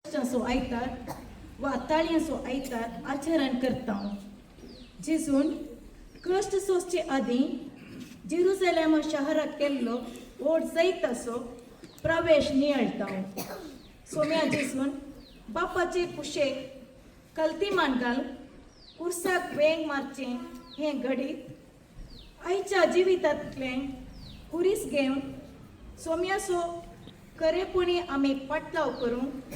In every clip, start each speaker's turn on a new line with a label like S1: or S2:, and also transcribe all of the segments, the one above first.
S1: So आयतार वा ताळयांचो आयतार आचरण करता जेजून कश्ट सोसचे आदीं जेरुसलेम शहराक केल्लो ओट जैताचो प्रवेश नियळटा. सोम्या जेजून बापाचे कुशेक कल्तीमान घाल कुर्साक वेंग मारचें हें घडीत आयच्या जिवितांतलें कुरीस घेवन सोम्याचो खरेपणी आमी पाटलाव करूंक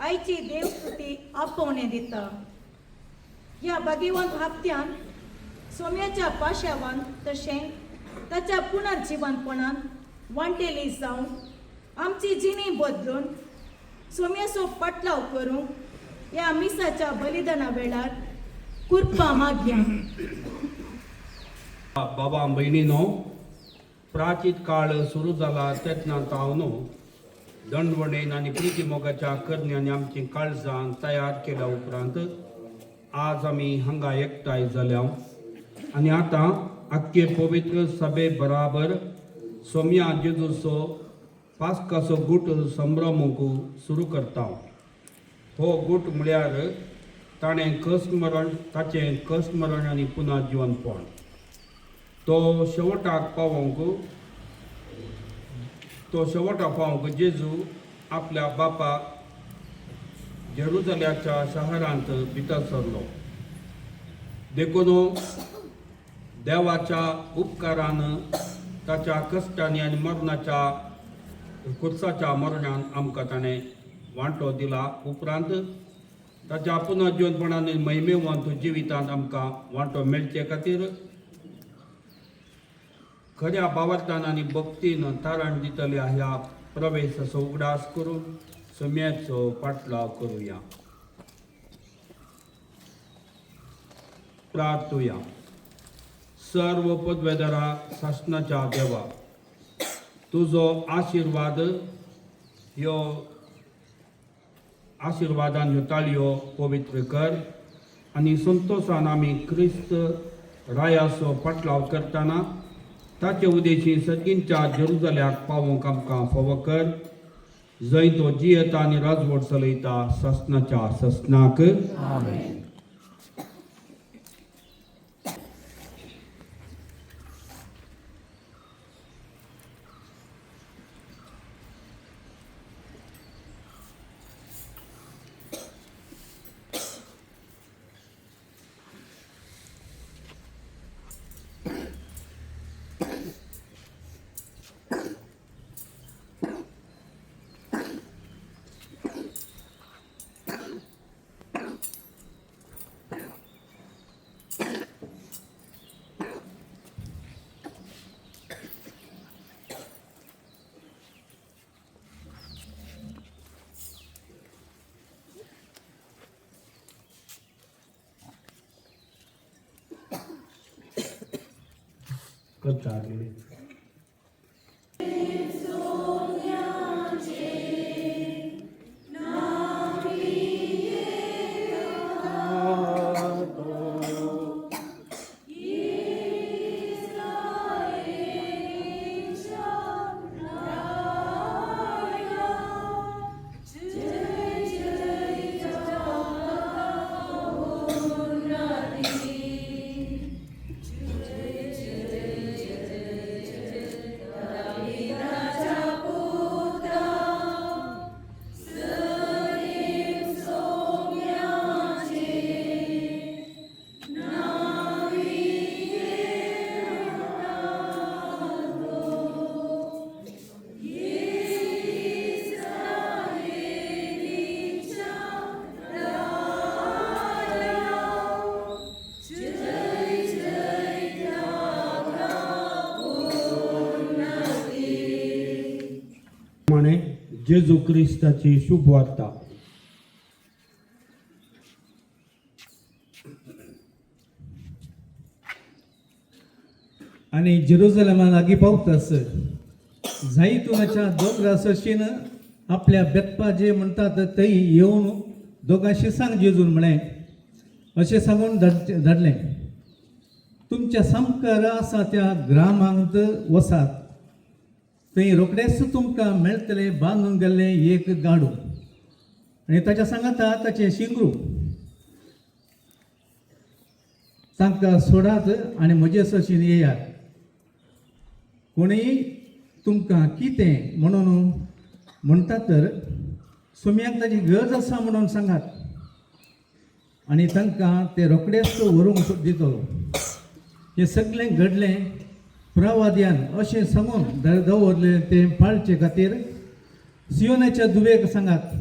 S1: आयची देवस्तुती आपोवणें दिता. ह्या भाग्यवंत हाप्त्यान सोम्याच्या पाशावान तशें ताच्या पुनर्जीवनपणान वांटेली जावन आमची जिणी बदलून सोम्याचो पाटलाव करूंक ह्या मिसाच्या बलिदाना वेळार कृपा मागया.
S2: बाबा भयणीनो, प्राचीन काळ सुरू जाला तेन्ना हांव दंडवणेन आनी प्रिती मोगाच्या करण्यांनी आमची काळजां तयार केल्या उपरांत आज आमी हांगा एकठांय जाल्या आनी आतां आख्खे पवित्र सभे बराबर सोम्या जेजूचो पास्काचो गूट संभ्रमूंक सुरू करता. हो गूट म्हळ्यार ताणें ताचें कस्मरण आनी पुनर्जीवनपण तो शेवटाक पावोवंक जेजू आपल्या बापा जेरुसलेमाच्या शहरांत भितर सरलो. देखून देवाच्या उपकारान ताच्या कश्टांनी आनी मरणाच्या कुर्साच्या मरणान आमकां ताणें वांटो दिला. उपरांत ताच्या पुनर्जीवनपणान महिमेवंत जिवितांत आमकां वांटो मेळचे खातीर खऱ्या भावार्थान आनी भक्तीन तारण दितल्या ह्या प्रवेशाचो उगडास करून सोम्याचो पाटलाव करुया. प्रार्थुया. सर्व पदवेदारा शासनाच्या देवा, तुजो आशिर्वाद ह्यो आशिर्वादान ह्यो ताळयो पवित्र कर आनी संतोशान आमी क्रिस्त रायाचो पाटलाव करतना ताचे उदेशी सगळींच्या जेरुसलेमाक पावोवंक आमकां फावो कर. जंय तो जियेता आनी राजवट चलयता ससनाच्या ससनाक. आमेन. चालेल. जेजू क्रिस्ताची शुभ वार्ता.
S3: आणि जेरुसलेमा लागीं पावताच जायतुनाच्या दोंगरा सरशीन आपल्या बेतपा जे म्हणटात थंय येवन दोगांशी सांग जेजून म्हळें. अशें सांगून धाडलें. तुमच्या सामकार आसा त्या ग्रामांत वसात, थंय रोखडेच तुमकां मेळटलें बांदून गेल्लें एक गाडू. आनी ताच्या सांगाता ताचे शिंगरू तांकां सोडात आनी म्हजे सशीन येयात. कोणीय तुमकां कितें म्हणून म्हणटा तर सुम्याक ताची गरज आसा म्हणून सांगात आनी तांकां ते रोखडेच व्हरूंक दितलो. हें सगळें घडलें प्रवाद्यान अशें सांगून दवरलें तें पाळचे खातीर सियोनाच्या दुवेक सांगात,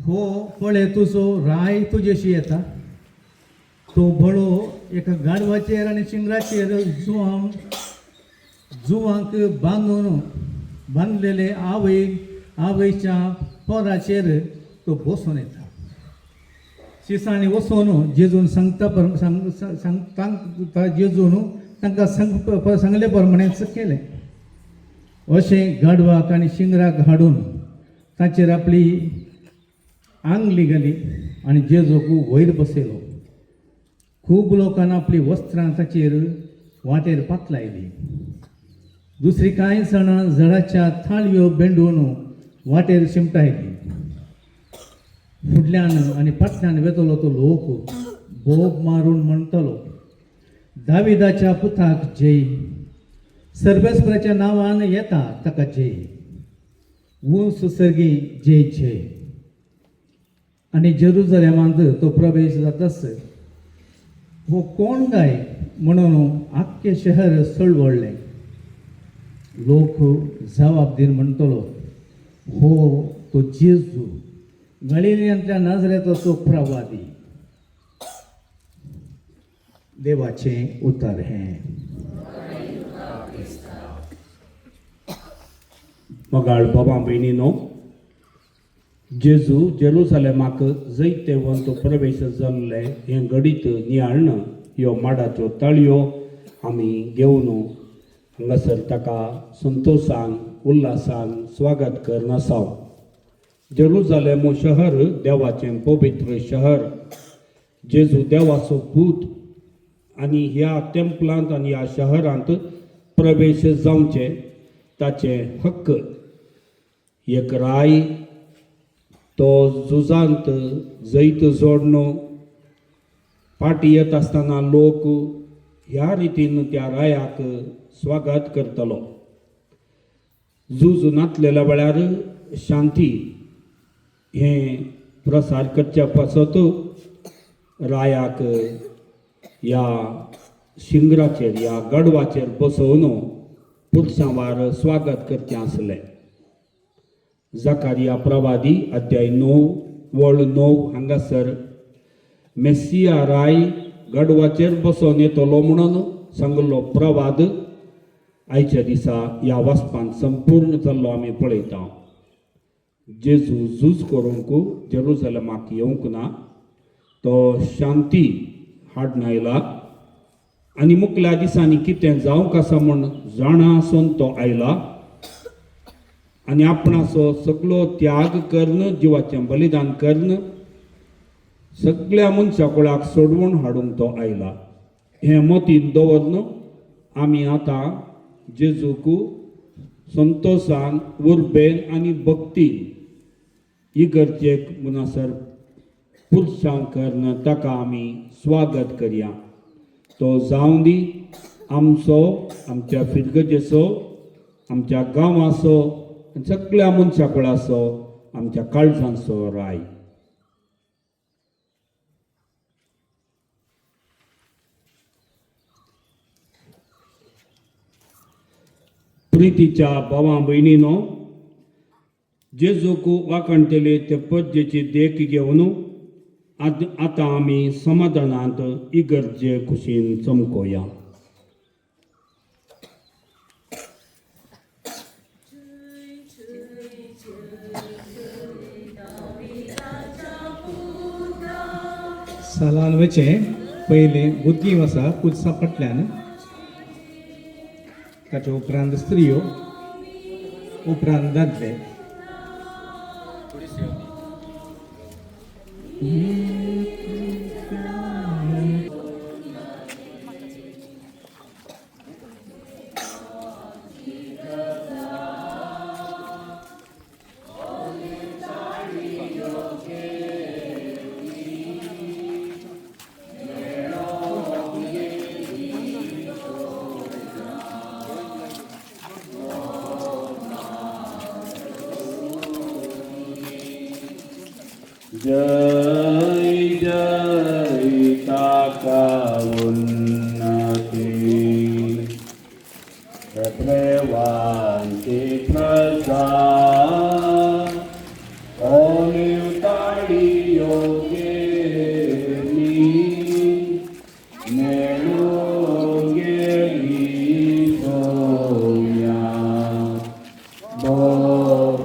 S3: हो पळय तुजो राय तुजेशी येता. तो बळो एका गाडवाचेर आनी शिंगराचेर जुवांक बांदलेले आवयच्या पोराचेर तो बसून येता. शिसांनी वचून जेजून सांगता जेजून तांकां सांगले प्रमाणेच केलें. अशें गाडवाक आनी शिंगराक हाडून ताचेर आपली आंगली घाली आनी जेजूक वयर बसयलो. खूब लोकांनी आपली वस्त्रां ताचेर वाटेर पातलायली. दुसरी कांय जाणां झाडाच्या थाळयो बेंडून वाटेर शिमटायली. फुडल्यान आनी फाटल्यान वेतलो तो लोक बोब मारून म्हणटलो, दाविदाच्या पुताक जय, सर्वेस्पराच्या नांवान येता ताका जय, उंच सर्गी जय जय. आनी जेरुसलेमांत तो प्रवेश जाताच हो कोण गाय म्हणून आख्खें शहर सळवळ्ळें. लोक जबाब दिवन म्हणटलो, हो तो जेजू, गलिलियांतल्या नाजरेचो प्रवादी. देवाचें उतर हें.
S2: मोगाळ बाबा भयणीनो, जेजू जेरुसलेमाक जैते वंत प्रवेश जाल्ले हें घडीत नियाळन ह्यो माडाच्यो ताळयो आमी घेवन हांगासर ताका संतोशान उल्हासान स्वागत करन आसाव. जेरुसलेम शहर देवाचें पवित्र शहर. जेजू देवाचो पूत आनी ह्या टेंपलांत आनी ह्या शहरांत प्रवेश जावचे ताचे हक्क. एक राय तो झुजांत जैत जोडून फाटी येत आसतना लोक ह्या रितीन त्या रायाक स्वागत करतलो. झूज नातलेल्या वेळार शांती हें प्रसार करच्या पासत रायाक ह्या शिंगराचेर ह्या गडवाचेर बसोवन पुरसां वार स्वागत करचें आसलें. जकारिया प्रवादी अध्याय 9 वळ 9 हांगासर मेस्सिया राय गडवाचेर बसोन येतलो म्हणून सांगलो प्रवाद आयच्या दिसा ह्या वाचपान संपूर्ण जाल्लो आमी पळयता. जेजू झूज करूंक जेरुसलेमाक येवंक ना, तो शांती हाडून आयला आनी मुखल्या दिसांनी कितें जावंक आसा म्हूण जाणा आसून तो आयला आनी आपणाचो सगळो त्याग करन, जिवाचें बलिदान करन सगळ्या मनशा कुळाक सोडवून हाडूंक तो आयला. हें मतीन दवरन आमी आतां जेजूक संतोशान उर्बेन आनी भक्तीन इगर्जेक म्हणसर पुरसां करन ताका आमी स्वागत करया. तो जावं दी आमचो, आमच्या फिरगजेचो, आमच्या गांवाचो, सगळ्या मनशा कुळाचो, आमच्या काळजांचो राय. प्रितीच्या भावां भयणीनो, जेजूक वाकणटले ते पद्जेची देख घेवन आतां आमी समाधानांत इगर्जे कुशीन चमकोया.
S3: सालान वचे पयले भुरगीं आसा पुजसा फाटल्यान, ताच्या उपरांत स्त्रियो, उपरांत दादले.
S2: जय जय ताका उन्नती प्रवांची प्रसाद ओलिव ताडी योगेनी मेळून गेली सोया बोमारुनी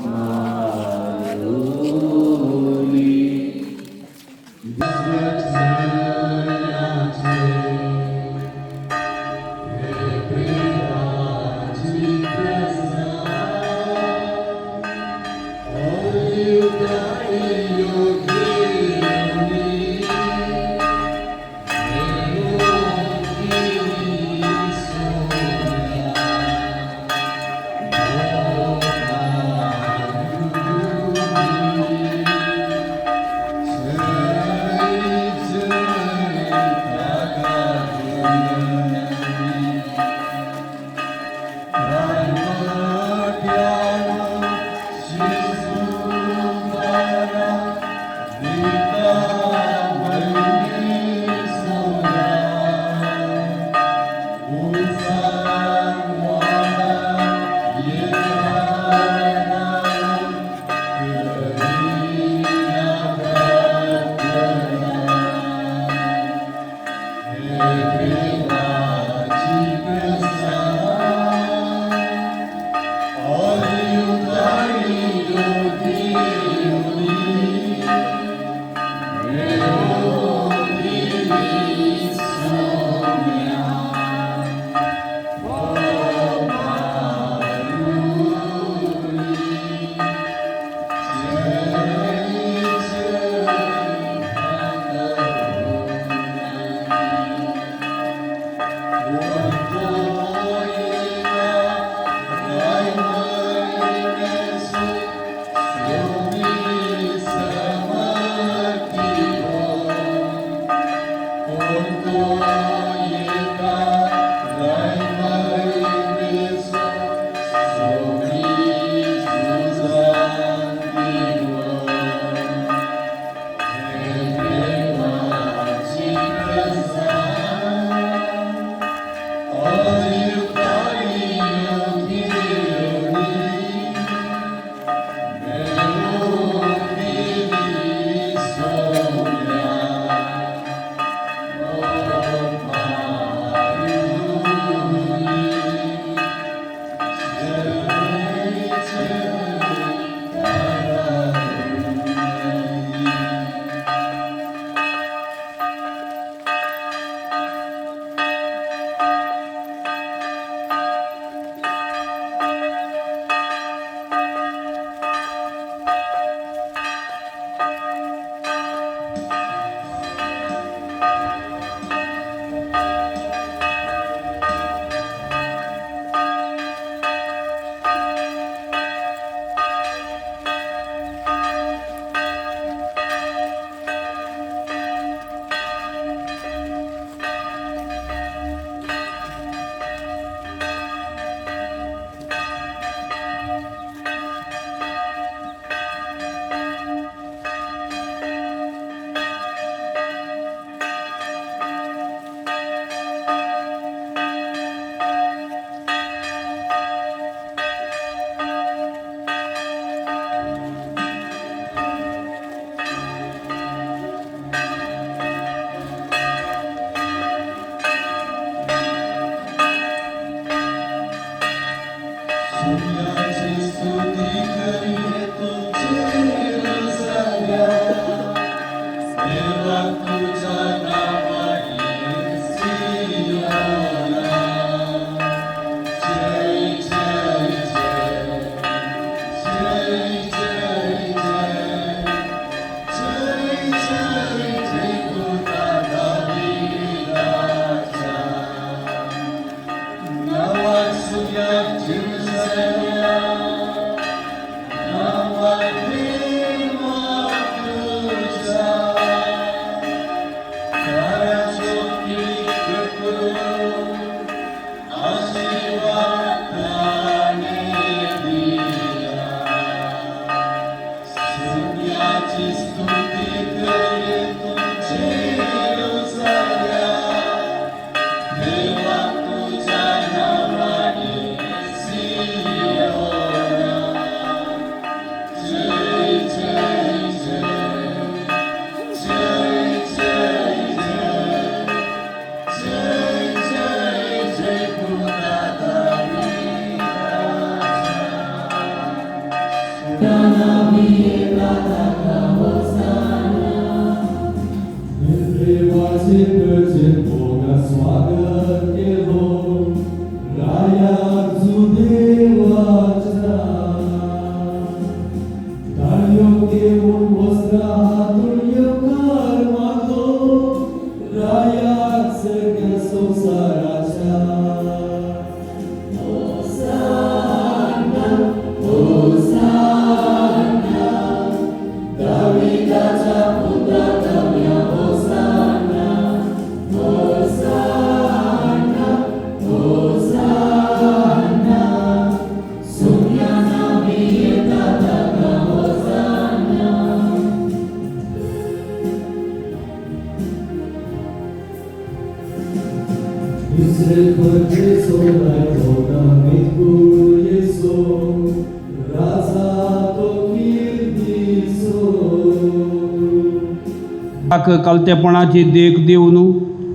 S2: कलतेपणाची देख दिवन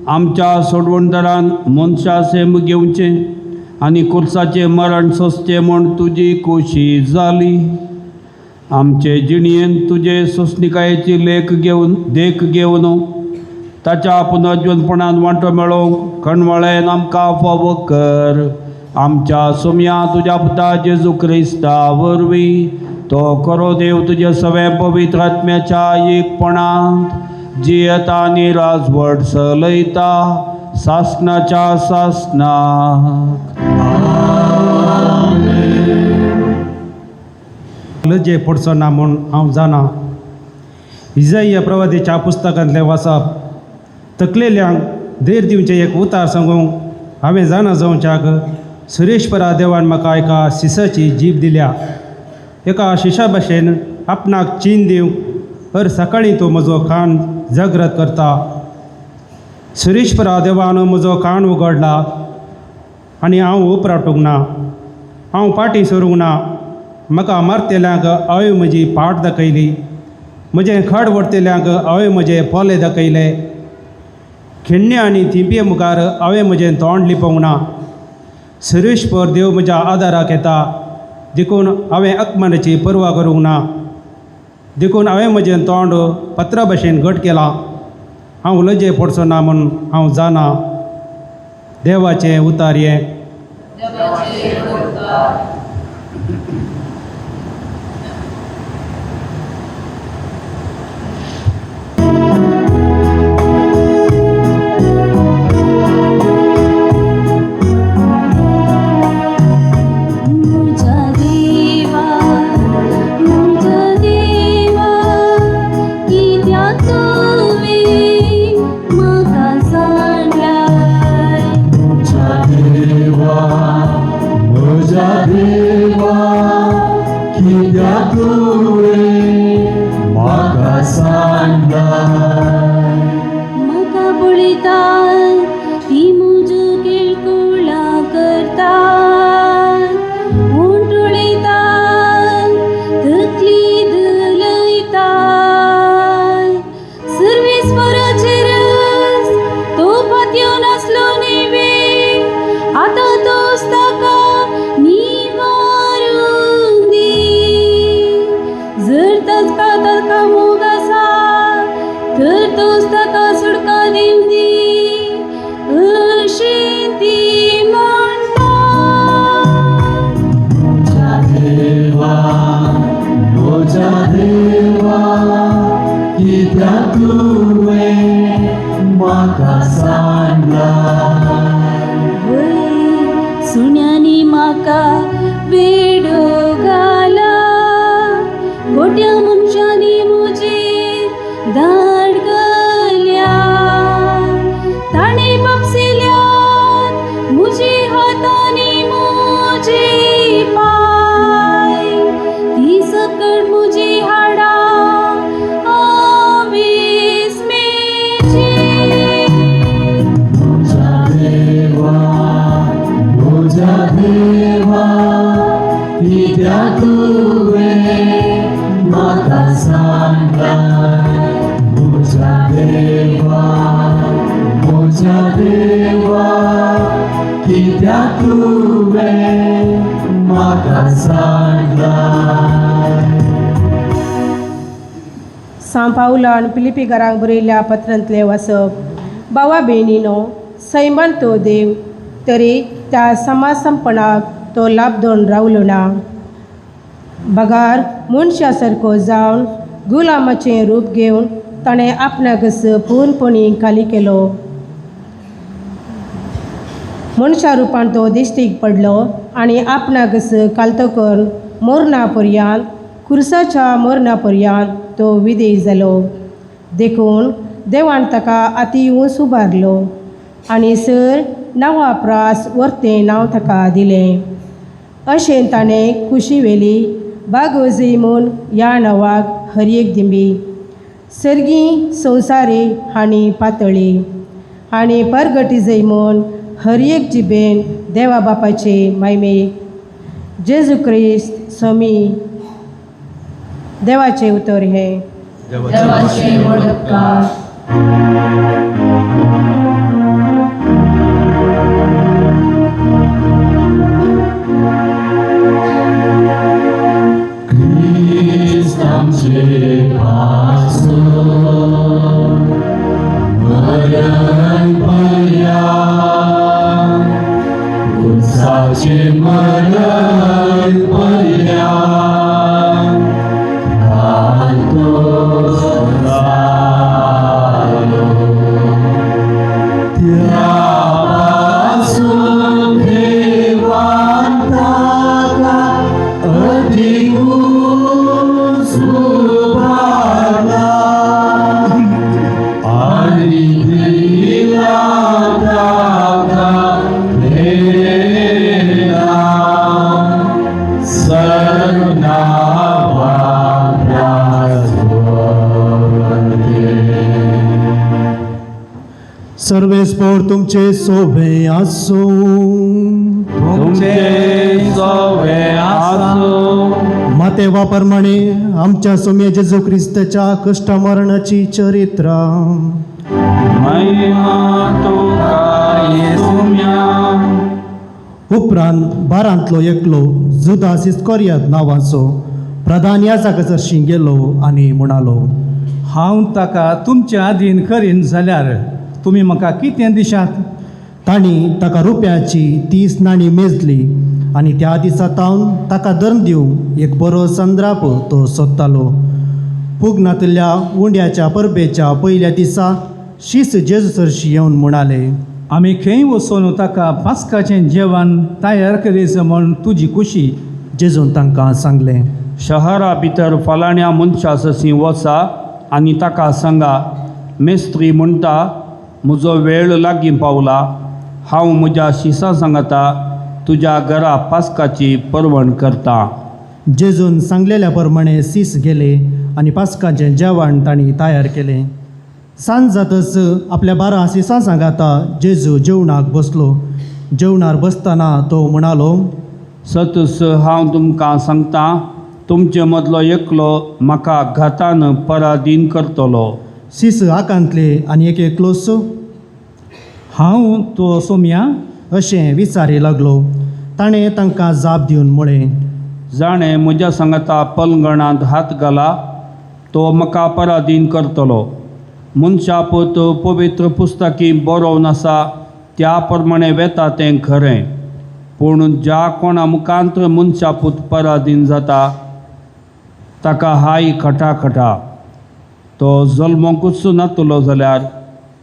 S2: आमच्या सोडवणदारान मनशा सेंब घेवचे आनी कुर्साचे मरण सोंसचे म्हण तुजी खोशी जाली. आमचे जिणयेन तुजे सोंसणिकायेची देख घेवन ताच्या पुनर्जीवनपणान वांटो मेळोवंक कणवळेन आमकां फावो कर. आमच्या सोम्या तुज्या पुता जेजू क्रिस्ता वरवीं तो खरो देव तुजे सगळें पवित्र आत्म्याच्या एकपणांत जियेता आनी राजवट चलयता सासणाच्या सासणाक.
S4: लजे पडचो ना म्हूण हांव जाणा. इजाइया प्रवादीच्या पुस्तकांतलें वाचप तकलेल्यांक धैर्य दिवचें एक उतार सांगूंक हांवें जाणा जावच्याक सुरेशपरा देवान म्हाका एका शिशाची जीब दिल्या. एका शिशा भाशेन आपणाक चीन दिवंक हर सकाळीं तो म्हजो कान जागृत करता. सुरेशपरा देवान म्हजो कान उगडला आनी हांव उपरावटूंक ना. हांव फाटीं सरूंक ना. म्हाका मारतेल्यांक हांवें म्हजी पाट दाखयली. म्हजें खड व्हरतेल्यांक हांवें म्हजे पोले दाखयले. खिण्णे आनी थिंपये मुखार हांवें म्हजें तोंड लिपोवंक ना. सुरेशपर देव म्हज्या आदाराक येता देखून हांवें अकमानाची पर्वा करूंक ना. देखून हांवें म्हजें तोंड पत्रा भाशेन घट केलां. हांव लजे पडचो ना म्हूण हांव जाणा. देवाचें उतार हें.
S5: सुण्यानी म्हाका वेडो घाला. गोट्या मनशांनी म्हजेर धाड घाल्या. ताणें बापसिल्यात म्हजी हातांनी म्हजे पाय. ती सकट म्हजी हाडां
S6: सांपावलान फिलिपी घरांक बरयल्ल्या पत्रांतले वाचप. भावा भयणीनो, सैमान तो देव, तरी त्या समासमपणाक तो लाभदोन रावलो ना. बगार मनशा सारको जावन गुलामाचें रूप घेवन ताणें आपणाक पूर्णपणी खाली केलो. मनशा रुपान तो दिश्टीक पडलो आनी आपणाक कालतो करून मरणा पर्यंत, खुर्साच्या मरणा पर्यंत तो विधेय जालो. देखून देवान ताका अति उंच उबारलो आनी सर नांवा प्रास वर्तें नांव ताका दिलें. अशें ताणें खुशी वेली बागोजी म्हूण ह्या नांवाक हरयेक दिंबी. सर्गी, संवसारी आनी पातळी आनी परगटी जय म्हूण हरयेक जिबेन देवा बापाचे मायमेक. जेजू क्रिस्त स्वामी. देवाचे उतर हे.
S5: देवाचे वडपकार.
S7: सर्वेस्पोर तुमचे सोबे आसो. मातेवा प्रमाणे आमच्या सोम्य जेजू ख्रिस्ताच्या कष्ट मरणाची चरित्र. उपरांत बारांतलो एकलो जुदास इस्करियोत नांवाचो प्रधान याजकाचो गेलो आनी म्हणालो,
S3: हांव ताका तुमच्या आदीन करीन जाल्यार तुमी म्हाका कितें दिशात?
S7: तांणी ताका रुपयाची 30 नाणी मेजली आनी त्या दिसा तावन ताका दंड दिवंक एक बरो संद्राप तो सोदतालो. पुग्नातल्या उंड्याच्या परबेच्या पयल्या दिसा शीस जेजू सरशी येवन म्हणाले,
S3: आमी खंय वचून ताका पास्काचें जेवण तयार करीत म्हूण तुजी खुशी.
S7: जेजून तांकां सांगलें,
S2: शहरा भितर फलाण्या मनशा सशी वचा आनी ताका सांगा, मेस्त्री म्हणटा, म्हजो वेळ लागीं पावला. हांव म्हज्या शिसां सांगता, तुज्या घरा पास्काची परवण करता.
S7: जेजून सांगलेल्या प्रमाणे सीस गेले आनी पास्काचें जेवण तांणी तयार केलें. सांज जातच आपल्या 12 शिसां सांगाता जेजू जेवणाक बसलो. जेवणार बसतना तो म्हणालो,
S2: सतस हांव तुमकां सांगता, तुमचे मदलो एकलो म्हाका घातान पराधीन करतलो.
S7: सीस आकांतले आनी एक एकलोस
S3: हांव तो सोम्या?
S7: अशें विचारी लागलो. ताणें तांकां जाप दिवन म्हळें,
S2: जाणें म्हज्या सांगाता पलंगणांत हात घाला, तो म्हाका पराधीन करतलो. मनशापूत पवित्र पुस्तकी बरोवन आसा त्या प्रमाणे वेता तें खरें. पूण ज्या कोणा मुखांत मनशापूत पराधीन जाता ताका हाय खटा. तो जल्मोकूच नातलो जाल्यार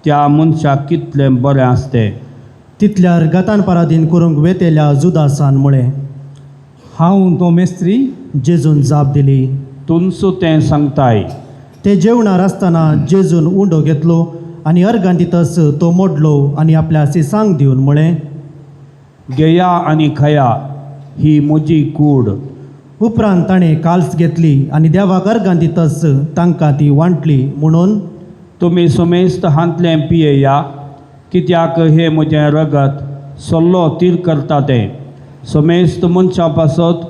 S2: त्या मनशाक कितलें बरें आसतें.
S7: तितल्यार गतान पराधीन करूंक वेतेल्या जुदासान म्हळें,
S3: हांव तो मेस्त्री?
S7: जेजून जाप दिली.
S2: तुमचो तें सांगताय.
S7: ते जेवणार आसतना जेजून उंडो घेतलो आनी अर्गां दितस तो मोडलो आनी आपल्या शिसांक दिवन म्हळें,
S2: घेया आनी खाया, ही म्हजी कूड.
S7: उपरांत ताणें काल्स घेतली आनी देवाक अर्गां दितस तांकां ती वांटली म्हणून,
S2: तुमी समेस्त हांतलें पियेया, कित्याक हे म्हजें रगत सल्लो तीर करता तें. समेस्त मनशां पासत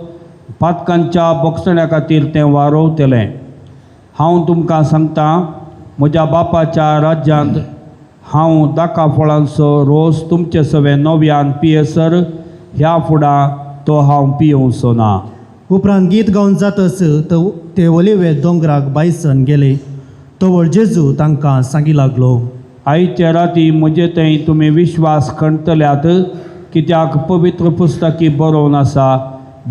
S2: पातकांच्या बोगसण्या खातीर तें वारोवतलें. हांव तुमकां सांगता म्हज्या बापाच्या राज्यांत हांव दाका फळांचो रोस तुमचे सवे नव्यान पियेसर ह्या फुडां तो हांव पियोवचो ना.
S7: उपरांत गीत गावन जातच ते ओलिवे दोंगराक बायसन गेले. तोवळ जेजू तांकां सांगी लागलो,
S2: आयचे राती म्हजे थंय तुमी विश्वास खणतल्यात, कित्याक पवित्र पुस्तकी बरोवन आसा,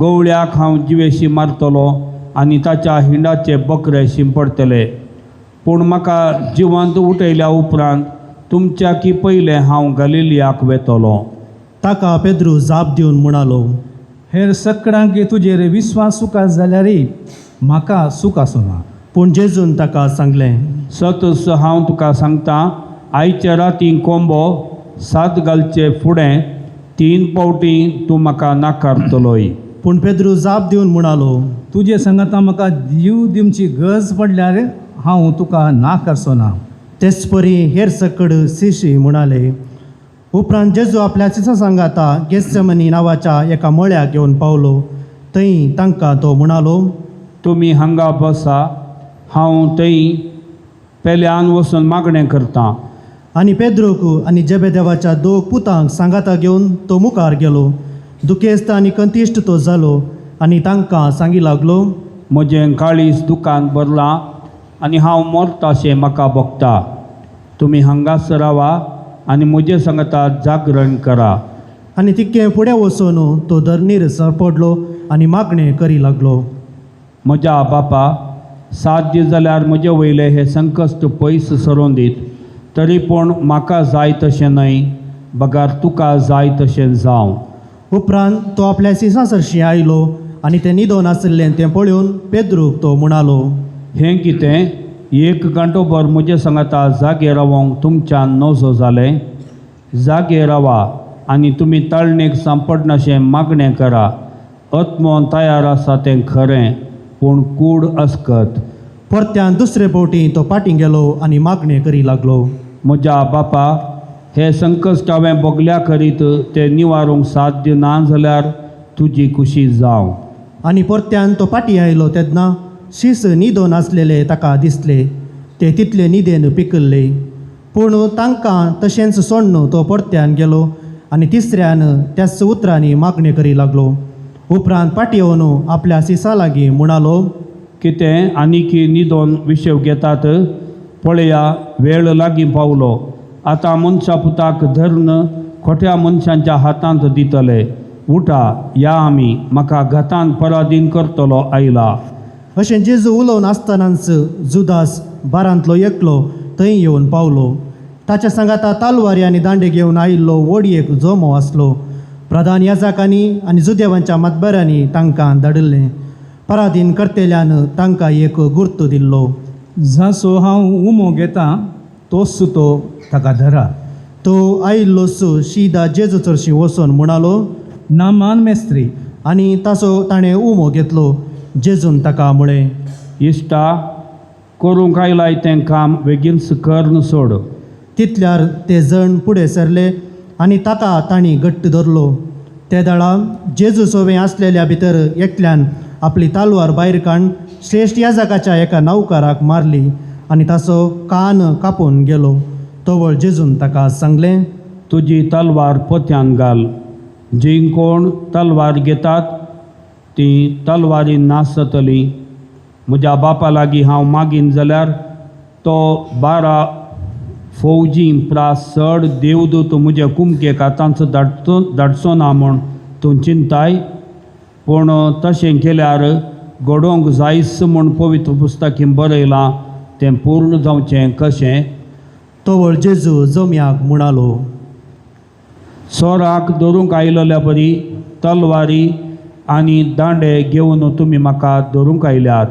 S2: गवळ्याक हांव जिवेशी मारतलो आनी ताच्या हिंडाचे बकरे शिंपडतले. पूण म्हाका जिवंत उठयल्या उपरांत तुमच्या की पयलें हांव गलिलियाक वेतलो.
S7: ताका पेद्रू जाप दिवन म्हणालो,
S3: हेर सगळ्यांक तुजेर विश्वास सुका जाल्यार म्हाका सूख आसना.
S7: पूण जेजून ताका सांगलें,
S2: सतस हांव तुका सांगता, आयच्या राती कोंबो 7 घालचे फुडें 3 फावटी तूं म्हाका नाकारतलोय.
S7: पूण पेद्रू जाप दिवन म्हणालो,
S3: तुजे सांगता म्हाका जीव दिवची गरज पडल्यार हांव तुका नाकारचो ना.
S7: तेच परी हेर सकड शिशी म्हणाले. उपरांत जेजू आपल्या शिशा सांगाता गेत्सेमनी नांवाच्या एका मळ्याक घेवन पावलो. थंय तांकां तो म्हणालो,
S2: तुमी हांगा बसा, हांव थंय पेल्यान वचून मागणें करतां.
S7: आनी पेद्रूक आनी जेबेदेवाच्या 2 पुतांक सांगाता घेवन तो मुखार गेलो. दुखेस्त आनी कंतिश्ट तो जालो आनी तांकां सांगी लागलो,
S2: म्हजें काळीज दुकान भरलां आनी हांव मरताशें म्हाका भोगता. तुमी हांगाच रावा आनी म्हजे सांगता जागरण करा.
S7: आनी तितकें फुडें वचून तो धरणीर सरपडलो आनी मागणें करी लागलो,
S2: म्हज्या बापा, 7 दीस जाल्यार म्हजे वयले हे संकश्ट पयस सरोन दीत. तरी पूण म्हाका जाय तशें न्हय, बगार तुका जाय तशें जावं.
S7: उपरांत तो आपल्या शिशा सरशी आयलो आनी तें न्हिदोन आसलें तें पळोवन पेद्रूक तो म्हणालो,
S2: हें कितें? 1 घंटोभर म्हजे सांगता जागे रावंक तुमच्यान नजो जालें? जागे रावा आनी तुमी ताळणेक सांपडनाशें मागणें करा. आत्मो तयार आसा तें खरें, पूण कूड अस्कत.
S7: परत्यान दुसरे फावटी तो फाटीं गेलो आनी मागणें करी लागलो,
S2: म्हज्या बापा, हे संकश्ट हांवें भोगल्या करीत ते निवारूंक साध्य ना जाल्यार तुजी खुशी जावं.
S7: आनी परत्यान तो फाटीं आयलो तेन्ना शीस न्हिदोन आसलेले ताका दिसले. ते तितले न्हिदेन पिकल्ले. पूण तांकां तशेंच सोडून तो परत्यान गेलो आनी तिसऱ्यान त्याच उतरांनी मागणें करी लागलो. उपरांत फाटीं येवन आपल्या शिसा लागीं म्हणालो,
S2: कितें आनीकी न्हिदोन विशेव घेतात? पळया, वेळ लागीं पावलो. आतां मनशा पुताक धर्न खोट्या मनशांच्या हातांत दितले. उठा, या आमी, म्हाका घातान पराधीन करतलो आयला.
S7: अशें जेजू उलोवन आसतनाच जुदास बारांतलो एकलो थंय येवन पावलो. ताच्या सांगाता तालवारी आनी दांडे घेवन आयिल्लो वडयेक जोमो आसलो. प्रधान याजकांनी आनी जुदेवांच्या मतबऱ्यांनी तांकां धाडिल्लें. पराधीन करतेल्यान तांकां एक गुर्त दिल्लो.
S3: जासो हांव उमो घेतां तोच तो ताका धरा.
S7: तो आयिल्लोसो शिदा जेजू चरशी वचोन म्हणालो,
S3: नामान मेस्त्री.
S7: आनी ताचो ताणें उमो घेतलो. जेजून ताका म्हळें,
S2: इश्टा, करूंक आयलाय तें काम बेगीनच कर सोड.
S7: तितल्यार ते जण फुडें सरले आनी ताका तांणी घट्ट धरलो. ते दाळा जेजू सोबे आसलेल्या भितर एकल्यान आपली तालवार भायर काडून श्रेश्ठ याजकाच्या एका नौकाराक मारली आनी ताचो कान कापून गेलो. तोवळ जेजून ताका सांगलें,
S2: तुजी तलवार पोत्यान घाल. जीं कोण तलवार घेतात ती तलवारीन नाश जातली. म्हज्या बापा लागीं हांव मागीन जाल्यार तो 12 फौजीं प्रास चड देवदूत म्हजे कुमकेक आतांच धाडचो ना म्हूण तूं चिंताय. पूण तशें केल्यार घडोवंक जायच म्हूण पवित्र पुस्तकीन बरयलां तें पूर्ण जावचें कशें?
S7: तोवळ जेजू जम्याक म्हणालो,
S2: सोराक धरूंक आयलोल्या परी तलवारी आनी दांडे घेवन तुमी म्हाका धरूंक आयल्यात.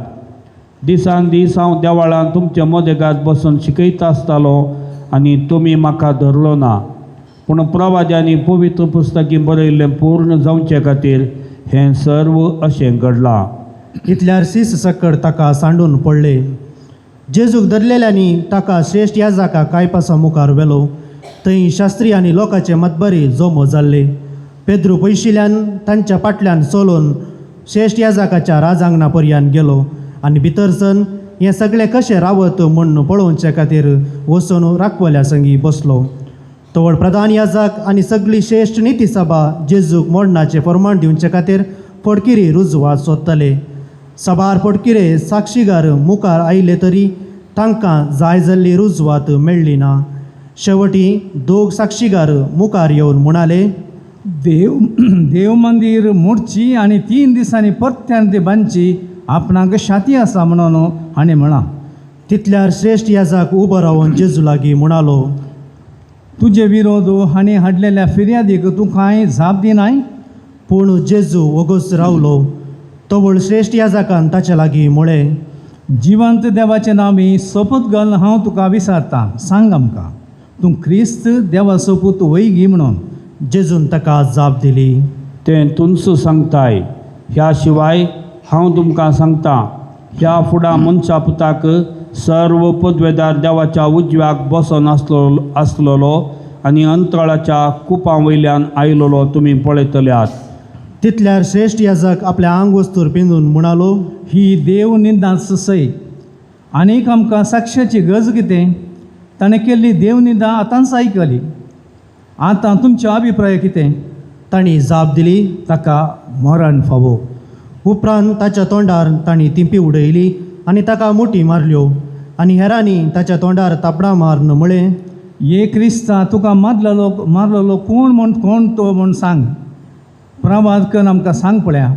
S2: दिसान दीस हांव देवाळांत तुमचे मदेगांत बसून शिकयता आसतालो आनी तुमी म्हाका धरलो ना. पूण प्रवाद्यांनी पवित्र पुस्तकीन बरयल्लें पूर्ण जावचे खातीर हें सर्व अशें घडलां.
S7: इतल्यार शीस सकड ताका सांडून पडले. जेजूक धरलेल्यांनी ताका श्रेश्ठ याजका कायपासा मुखार व्हेलो. थंय शास्त्री आनी लोकांचे मतबरी जोमो जाल्ले. पेद्रू पयशिल्ल्यान तांच्या फाटल्यान चलोवन श्रेश्ठ याजकाच्या राजांगणा पर्यंत गेलो आनी भितर सन हें सगळें कशें रावत म्हूण पळोवचे खातीर वचून राखवल्या संगी बसलो. तवळ प्रधान याजक आनी सगळी श्रेश्ठ निती सभा जेजूक मोडणाचें फर्माण दिवचे खातीर पडकिरी रुजवात सोदताले. सभार पडकिरे साक्षीगार मुखार आयले तरी तांकां जाय जाल्ली रुजवात मेळ्ळी ना. शेवटी दोग साक्षीगार मुखार येवन म्हणाले,
S3: देव मंदिर मोडची आनी 3 दिसांनी परत्यान ती बांदची आपणाक शाती आसा म्हणून हाणें म्हणा.
S7: तितल्यार श्रेश्ठ याजक उबो रावन जेजू लागीं म्हणालो,
S3: तुजे विरोध हाणें हाडलेल्या फिर्यादीक तूं कांय जाप दिनाय?
S7: पूण जेजू वगोस रावलो. तवळ श्रेश्ठ याजकान ताचे लागीं म्हळें,
S3: जिवंत देवाचें नांवी सोपूत घाल हांव तुका विचारतां, सांग आमकां तूं क्रिस्त देवा सोपूत वैगी म्हणून.
S7: जेजून ताका जाप दिली,
S2: तें तुमचो सांगताय. ह्या शिवाय हांव तुमकां सांगतां, ह्या फुडा मनशा पुताक सर्व पदवेदार देवाच्या उजव्याक बसून आसलेलो आनी अंतराळाच्या कुपां वयल्यान आयलोलो तुमी पळयतल्यात.
S7: तितल्यार श्रेश्ठ याजक आपल्या आंग वस्तूर पिंजून म्हणालो,
S3: ही देव निंदाच सय. आनीक आमकां साक्षाची गरज कितें? ताणें केल्ली देव निंदा आतांच आयकली. आतां तुमचो अभिप्राय कितें?
S7: तांणी जाप दिली,
S3: ताका मरण फावो.
S7: उपरांत ताच्या तोंडार तांणी तिंपी उडयली आनी ताका मुठी मारल्यो. आनी हेरांनी ताच्या तोंडार तापडां मारून म्हळें,
S3: ये क्रिस्ता तुका मारलेलो कोण तो म्हूण सांग. प्रवाद करून आमकां सांग पळया.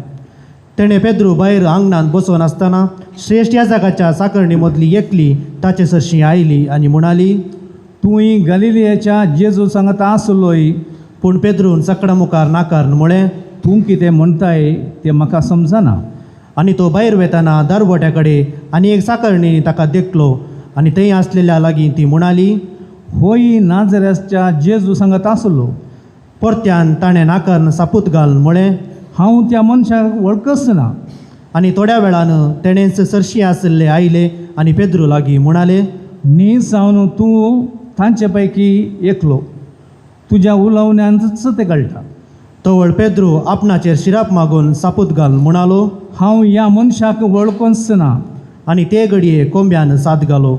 S7: तेणें पेद्रू भायर आंगणांत बसून आसतना श्रेश्ठ याजकाच्या साकरणी मदली एकली ताचे सरशी आयली आनी म्हणाली,
S3: तुंय गलिलियाच्या जेजू सांगता आसलोय.
S7: पूण पेद्रून सकडा मुखार नाकारून म्हळें,
S3: तूं कितें म्हणटाय तें म्हाका समजना.
S7: आनी तो भायर वेताना दारवट्या कडेन आनी एक साकरणी ताका देखलो आनी थंय आसलेल्या लागीं ती म्हणाली,
S3: होय नाजरेच्या जेजू सांगत आसलो.
S7: परत्यान ताणें नाकारून सापूत घालून म्हळें,
S3: हांव त्या मनशाक वळखच ना.
S7: आनी थोड्या वेळान तेणेंच सरशी आसले आयले आनी पेद्रू लागीं म्हणाले,
S3: न्ही जावन तूं तांचे पैकी एकलो. तुज्या उलोवण्यांच ते कळटा.
S7: तवळ पेद्रू आपणाचेर शिराप मागून सापूत घालून म्हणालो,
S3: हांव ह्या मनशाक वळखच ना.
S7: आनी ते घडये कोंब्यान साद घालो.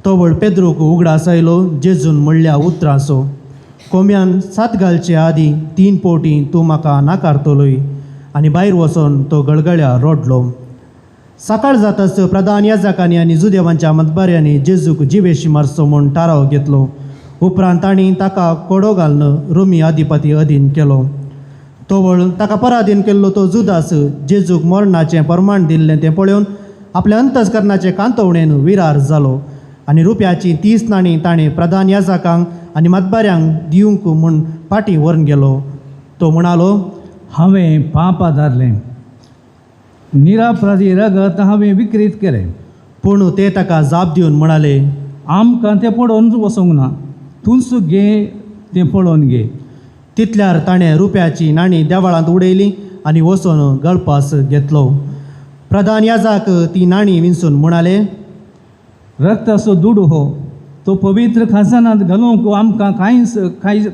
S7: तवळ पेद्रूक उगडास आयलो जेजून म्हणल्या उतरांचो, कोंब्यान सात घालचे आदीं 3 फावटी तूं म्हाका नाकारतलोय. आनी भायर वचून तो गळगळ्या रोडलो. सकाळ जाताच प्रधान याजकांनी आनी जुदेवांच्या मतबाऱ्यांनी जेजूक जिवेशी मारचो म्हूण थाराव घेतलो. उपरांत तांणी ताका कोडो घालून रोमी अधिपती अधीन केलो. तवळ ताका पराधीन केल्लो तो जुदास जेजूक मरणाचें परमाण दिल्लें तें पळोवन आपल्या अंतस्करणाचे कांतवणेन विरार जालो. आनी रुप्याची 30 नाणी ताणें प्रधान याजकांक आनी मतबाऱ्यांक दिवंक म्हूण फाटीं व्हरून गेलो. तो म्हणालो,
S3: हांवें पाप आदारलें. निरापराधी रगत हांवें विक्रीत केलें.
S7: पूण ते ताका जाप दिवन म्हणाले,
S3: आमकां तें पळोवन वचोंक ना. तूंच घे तें पळोवन घे.
S7: तितल्यार ताणें रुप्याची नाणी देवाळांत उडयली आनी वचून गळपास घेतलो. प्रधान याजक ती नाणी विंचून म्हणाले,
S3: रक्ताचो दूड हो तो पवित्र खाजनांत घालूंक आमकां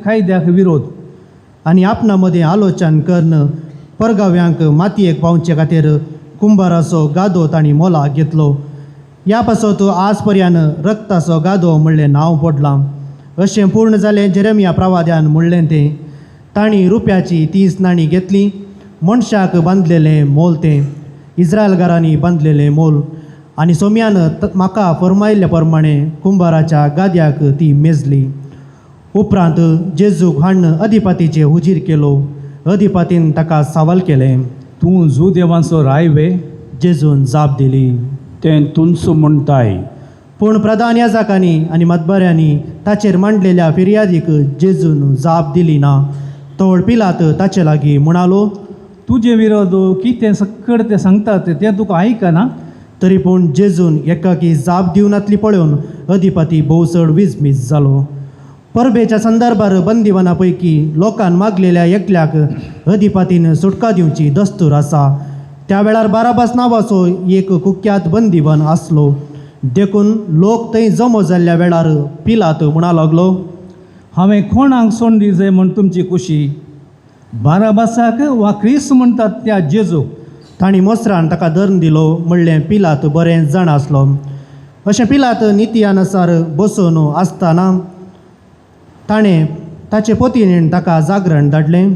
S3: कायद्याक विरोध.
S7: आनी आपणा मदें आलोचन करून परगाव्यांक मातयेक पावचे खातीर कुंभाराचो गादो तांणी मोलाक घेतलो. ह्या पासत आज पर्यंत रक्ताचो गादो म्हणलें नांव पडलां. अशें पूर्ण जालें जेरेमिया प्रवाद्यान म्हणलें तें. तांणी रुप्याची 30 नाणी घेतली. मनशाक बांदलेलें मोल तें, इस्रायलकारांनी बांदलेलें मोल. आनी सोम्यान म्हाका फरमायल्ले प्रमाणें कुंभाराच्या गाद्याक ती मेजली. उपरांत जेजूक हाडून अधिपतीचे हुजीर केलो. अधिपतीन ताका सवाल केलें,
S3: तूं जुदेवांचो रायवे?
S7: जेजून जाप दिली,
S2: तें तुमचो म्हणटाय.
S7: पूण प्रधान याजकांनी आनी मतबाऱ्यांनी ताचेर मांडलेल्या फिर्यादीक जेजून जाप दिली ना. तवळ पिलात ताचे लागीं म्हणालो,
S3: तुजे विरोध कितें सक्कड ते सांगतात तें तुका आयकना.
S7: तरी पूण जेजून एकाकी जाप दिवनातली पळोवन अधिपती भोव चड विजमीज जालो. परबेच्या संदर्भार बंदिवाना पैकी लोकांन मागलेल्या एकल्याक अधिपतीन सुटका दिवची दस्तूर आसा. त्या वेळार बाराबास नांवाचो एक कुख्यात बंदिवान आसलो. देखून लोक थंय जमो जाल्ल्या वेळार पिलात म्हणा लागलो,
S3: हांवें कोणाक सोडली जाय म्हूण तुमची कुशी? बाराबासाक वा क्रिस्त म्हणटात त्या जेजूक?
S7: तांणी मोसरान ताका दर्न दिलो म्हणलें पिलात बरें जाण आसलो. अशें पिलात नितयानुसार बसून आसतना ताणें ताचे पत्नीन ताका जागरण धाडलें.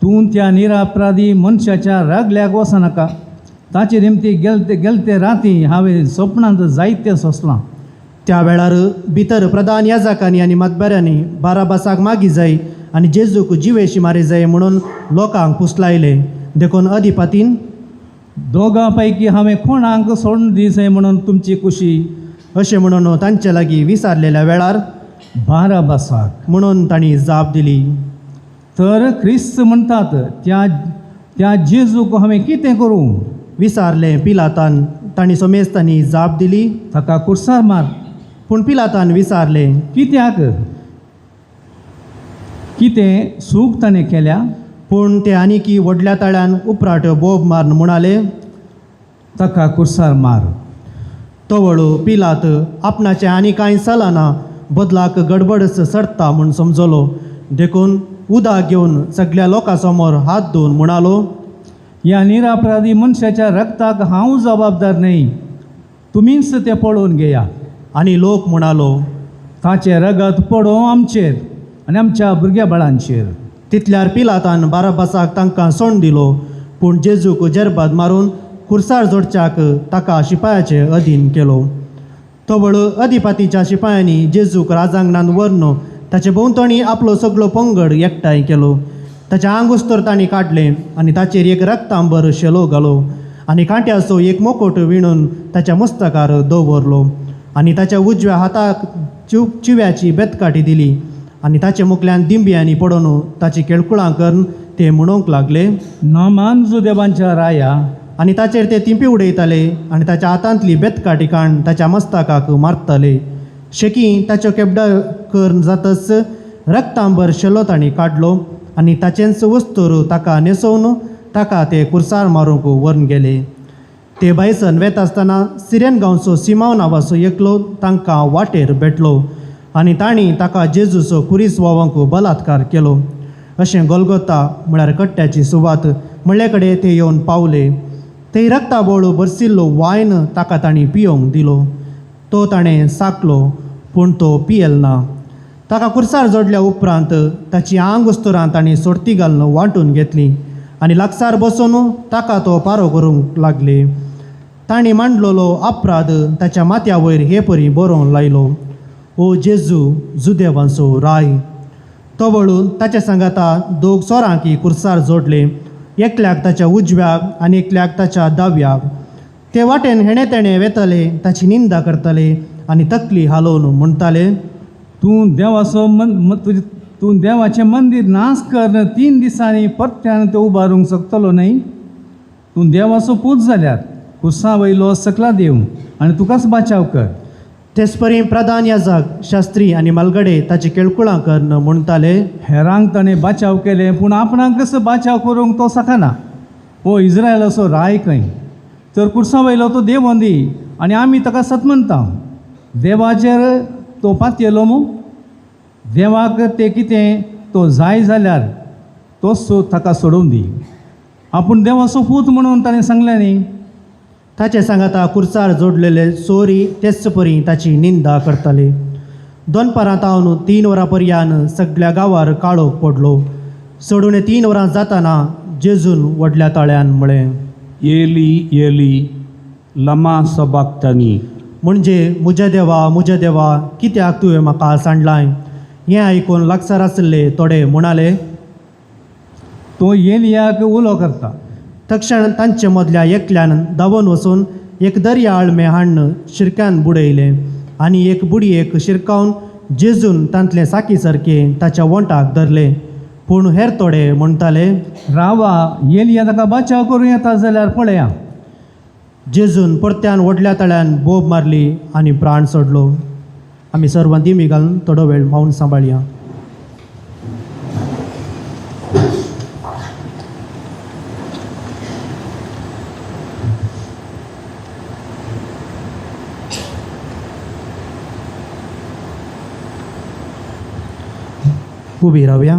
S3: तूं त्या निरापराधी मनशाच्या रगल्याक वचनाका. ताचे निमती गेलते राती हांवें स्वप्नांत जायते सोंसलां.
S7: त्या वेळार भितर प्रधान याजकांनी आनी मतबऱ्यांनी बाराबासाक मागी जाय आनी जेजूक जिवेशी मारी जाय म्हणून लोकांक पुसलायले. देखून अधिपतीन
S3: दोगां पैकी हांवें कोणाक सोडून दिसय म्हणून तुमची कुशी
S7: अशें म्हणून तांचे लागीं विचारलेल्या वेळार
S3: बाराबासाक
S7: म्हणून तांणी जाप दिली.
S3: तर क्रिस्त म्हणटात त्या जेजूक हांवें कितें करूं?
S7: विचारलें पिलातान. तांणी सोमेस्तांनी जाप दिली.
S3: ताका कुर्सार मार.
S7: पूण पिलातान विचारलें,
S3: कित्याक? कितें सूख ताणें केल्या?
S7: पूण ते आनीकी व्हडल्या ताळ्यान उपराट बोब मारून म्हणाले,
S3: ताका कुर्सार मार.
S7: तवळू पिलात आपणाचें आनी कांय चलना बदलाक गडबडच सडटा म्हूण समजलो. देखून उदक घेवन सगळ्या लोकां समोर हात धुवन म्हणालो,
S3: ह्या निरापराधी मनशाच्या रक्ताक हांव जबाबदार न्हय. तुमीच तें पळोवन घेया.
S7: आनी लोक म्हणालो,
S3: ताचें रगत पडो आमचेर आनी आमच्या भुरग्या बाळांचेर.
S7: तितल्यार पिलातान बाराबासाक तांकां सोडून दिलो. पूण जेजूक जेरबाद मारून कुर्सार जोडच्याक ताका शिपायाचे अधीन केलो. तवळ अधिपतीच्या शिपायांनी जेजूक राजांगणांत व्हरून ताचे भोंवतणी आपलो सगळो पंगड एकठांय केलो. ताचें आंगुस्तर तांणी काडलें आनी ताचेर एक रक्तांबर शेलो घालो आनी कांट्याचो एक मुकुट विणून ताच्या मस्तकार दवरलो आनी ताच्या उजव्या हाताक चिव्याची बेतकाठी दिली आनी ताचे मुखल्यान दिंब्यांनी पडोवन ताची केळकुळां करून ते म्हणूंक लागले,
S3: नामान जुदेवांच्या राया.
S7: आनी ताचेर ते तिंपी उडयताले आनी ताच्या हातांतली बेतकाठी काण ताच्या मस्तकाक मारताले. शेकी ताच्यो केबडां करून जातच रक्तांबर शेलो तांणी काडलो आनी ताचेंच वस्तूर ताका न्हेसोवन ताका ते कुर्सार मारूंक व्हरून गेले. ते भायसन वेत आसतना सिरेन गांवचो सिमाव नांवाचो एकलो तांकां वाटेर भेटलो आनी तांणी ताका जेजूचो कुरीस वोवंक बलात्कार केलो. अशें गोलगोता म्हळ्यार कट्ट्याची सुवात म्हणले कडेन ते येवन पावले. थंय रक्ताबोळ भरसिल्लो वायन ताका तांणी पियोंक दिलो. तो ताणें साकलो पूण तो पियेल ना. ताका कुर्सार जोडल्या उपरांत ताची आंगुस्तरां तांणी सोडती घालून वांटून घेतली आनी लागसार बसून ताका तो पारो करूंक लागले. तांणी मांडलेलो अपराध ताच्या माथ्या वयर हे परी बरोवन लायलो, ओ जेजू जुदेवांचो राय. तो वळून ताच्या सांगाता दोग सोरांकी कुर्सार जोडले, एकल्याक ताच्या उजव्याक आनी एकल्याक ताच्या दाव्याक. ते वाटेन हेणे तेणे वेतले, ताची निंदा करताले आनी तकली हालोवन म्हणटाले,
S3: तूं देवाचें मंदीर नाश कर. 3 दिसांनी परत्यान तें उबारूंक शकतलो न्हय. तूं देवाचो पूत जाल्यार कुर्सा वयलो सकला देव आनी तुकाच बाचाव कर.
S7: तेच परी प्रधान याजक, शास्त्री आनी मालगडे ताची केळकुळां करून म्हणटाले,
S3: हेरांक ताणें बाचाव केले पूण आपणाक कसो बाचाव करूंक तो सकना. ओ इस्रायलाचो राय खंय? तर कुर्सा वयलो तो देव वंदी आनी आमी ताका सत म्हणटा. देवाचेर तो पातयेलो मू. देवाक तें कितें तो जाय जाल्यार तोच ताका सोडून दी. आपूण देवाचो पूत म्हणून ताणें सांगलें न्ही.
S7: ताचे सांगाता कुर्सार जोडलेले सोरी तेच परी ताची निंदा करताले. दोनपारां तावन 3 वरां पर्यान सगळ्या गांवार काळोख पडलो. सोडून 3 वरां जाताना जेजून व्हडल्या ताळ्यान म्हळें,
S2: येली येली लमा सबाक्तानी.
S7: म्हणजे म्हज्या देवा कित्याक तुवें म्हाका सांडलाय. हें आयकून लागसार आसले थोडे म्हणाले,
S3: तो एलियाक उलो करता.
S7: तक्षण तांचे मदल्या एकल्यान धांवून वचून एक दर्या आळमे हाडून शिरक्यान बुडयलें आनी एक बुडयेक शिरकावन जेजून तांतले साकी सारके ताच्या वोंटाक धरले. पूण हेर थोडे म्हणटाले,
S3: रावा, एलिया ताका बाचाव करूं येता जाल्यार पळया.
S7: जेजून परत्यान व्हडल्या तळ्यान बोब मारली आनी प्राण सोडलो. आमी सर्वां दिमी घालून थोडो वेळ मौन सांबाळया. उबी रावया.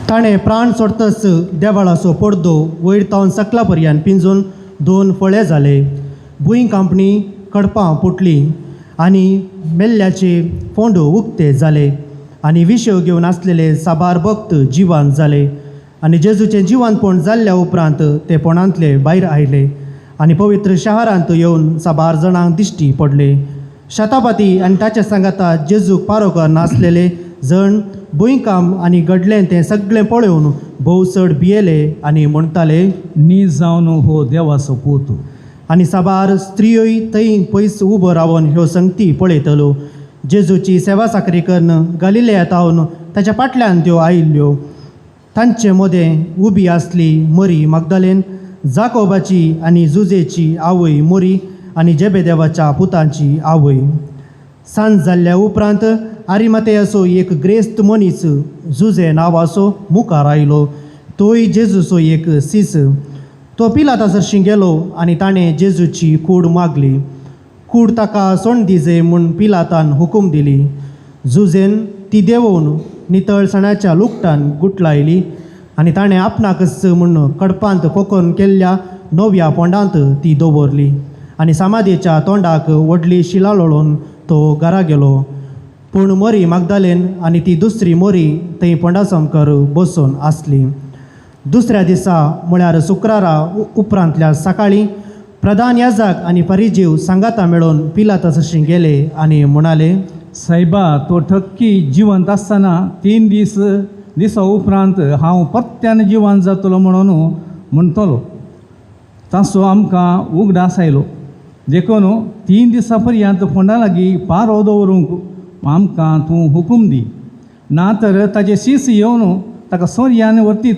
S7: ताणें प्राण सोडतच देवाळाचो पडदो वयर तावन सकला पर्यंत पिंजून 2 फळे जाले. भुंय कांपणी कडपां फुटलीं आनी मेल्ल्याचे फोंडू उक्ते जाले आनी विशेव घेवन आसलेले साबार भक्त जिवांत जाले. आनी जेजूचें जिवंतपण जाल्ल्या उपरांत ते पोंडांतले भायर आयले आनी पवित्र शारांत येवन साबार जाणांक दिश्टी पडले. शतापती आनी ताच्या सांगाता जेजूक पारो करनासलेले जण भुंयकाम आनी घडलें तें सगळें पळोवन भोव चड भियेले आनी म्हणटाले,
S3: नी जावन हो देवाचो पूत.
S7: आनी साबार स्त्रियोय थंय पयस उबो रावन ह्यो संगती पळयतल्यो. जेजूची सेवा साकरी करून गलिलेयांत तावन ताच्या फाटल्यान त्यो आयिल्ल्यो. तांचे मदें उबी आसली मरी मगदलेन, जाकोबाची आनी जुजेची आवय मोरी आनी जेबेदेवाच्या पुतांची आवय. सांज जाल्ल्या उपरांत आरिमातेयाचो एक ग्रेस्त मनीस जुजे नांवाचो मुखार आयलो. तोय जेजूचो एक सीस. तो पिलाता सरशी गेलो आनी ताणें जेजूची कूड मागली. कूड ताका सोंड दिजे म्हूण पिलातान हुकूम दिली. जुजेन ती देंवोवन नितळसाणाच्या लुगटान गुटलायली आनी ताणें आपणाकच म्हूण कडपांत कोंकण केल्ल्या 9व्या पोंडांत ती दवरली आनी समाधीच्या तोंडाक व्हडली शिला लोळोवन तो घरा गेलो. पूण मोरी मगदलेन आनी ती दुसरी मोरी थंय पोंडा समकर बसून आसली. दुसऱ्या दिसा म्हळ्यार शुक्रारा उपरांतल्या सकाळीं प्रधान याजक आनी फरिजीव सांगाता मेळोवन पिलाता सरशी गेले आनी म्हणाले,
S3: सायबा, तो ठक्की जिवंत आसतना 3 दिसा उपरांत हांव परत्यान जिवंत जातलो म्हणून म्हणटलो. ताचो आमकां उगडास आयलो. देखून 3 दिसां पर्यंत फोंडा लागीं पारो दवरूंक आमकां तूं हुकूम दी. ना तर ताचे शीस येवन ताका सोर्यान व्हरतीत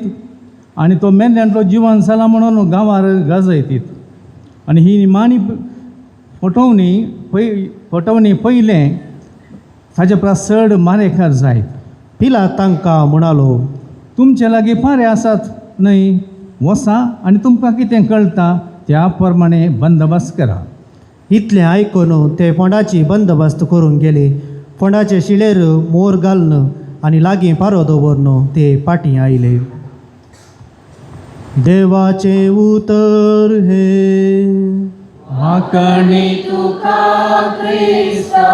S3: आनी तो मेल्ल्यांतलो जिवंत जाला म्हणून गांवार गाजयतीत. आनी ही निमाणी फटवणी पयलें ताचे परस चड मारेकार जायत.
S7: पिलात तांकां म्हणालो,
S3: तुमचे लागीं पारे आसात न्हय? वसा आनी तुमकां कितें कळटा त्या प्रमाणे बंदोबस्त करा.
S7: इतलें आयकून ते फोंडाची बंदोबस्त करून गेले. फोंडाचे शिळेर मोर घालन आनी लागीं पारो दवरून ते फाटीं आयले. देवाचें उतर हे.
S5: माकणी तुका क्रिस्ता.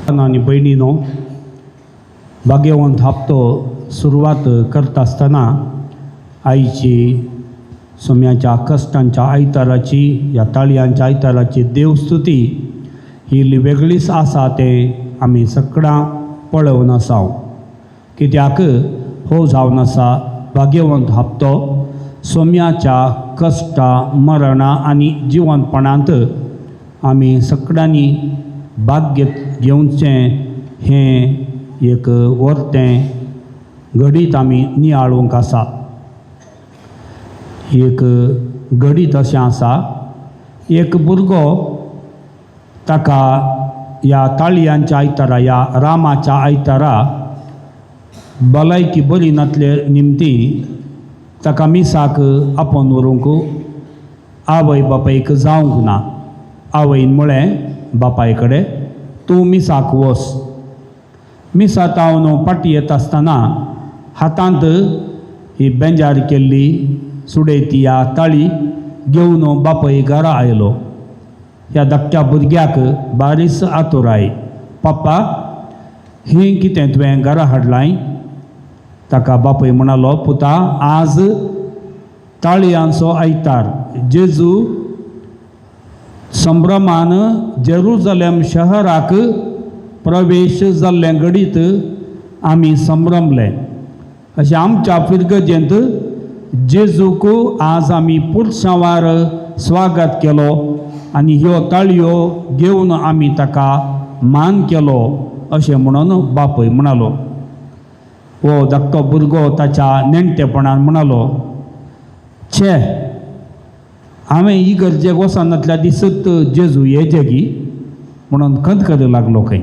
S2: आणि बहिणीनो, भाग्यवंत हप्तो सुरवात करता आसतना आईची सोम्याच्या कश्टांच्या आयताराची, या ताळयांच्या आयताराची देवस्तुती ही वेगळीच आसा ते आमी सगळां पळोवन आसा. कित्याक हो जावन आसा भाग्यवंत हप्तो सोम्याच्या कश्टां, मरणां आनी जिवंतपणांत आमी सगळ्यांनी भाग्य घेवचें हें एक वर्तें घडीत आमी नियाळूंक आसा. एक घडीत अशें आसा, एक भुरगो ताका ह्या ताळयांच्या आयतारा, ह्या रामाच्या आयतारा भलायकी बरी नासले निमती ताका मिसाक आपोवन व्हरूंक आवय बापायक जावंक ना. आवयन म्हळें बापाय कडेन, तूं मिसाक वच. मिसा तावन पाटी येता आसतना हातांत ही बेंजार केल्ली सुडयती ह्या ताळी घेवन बापाय घरा आयलो. ह्या धाकट्या भुरग्याक बारीस आतुराय, पप्पा ही कितें तुवें घरा हाडलाय? ताका बापाय म्हणालो, पुता, आज ताळयांचो आयतार. जेजू संभ्रमान जेरुजलेम शहराक प्रवेश जाल्लें घडीत आमी संभ्रमले. अशें आमच्या फिरगजेंत जेजूक आज आमी पुरशांवार स्वागत केलो आनी ह्यो ताळयो घेवन आमी ताका मान केलो अशें म्हणून बापय म्हणालो. हो धाकटो भुरगो ताच्या नेणटेपणान म्हणालो, छे, हांवें इगर्जेक वचनातल्या दिसत जेजू येजे गी म्हणून खंत लागलो खंय.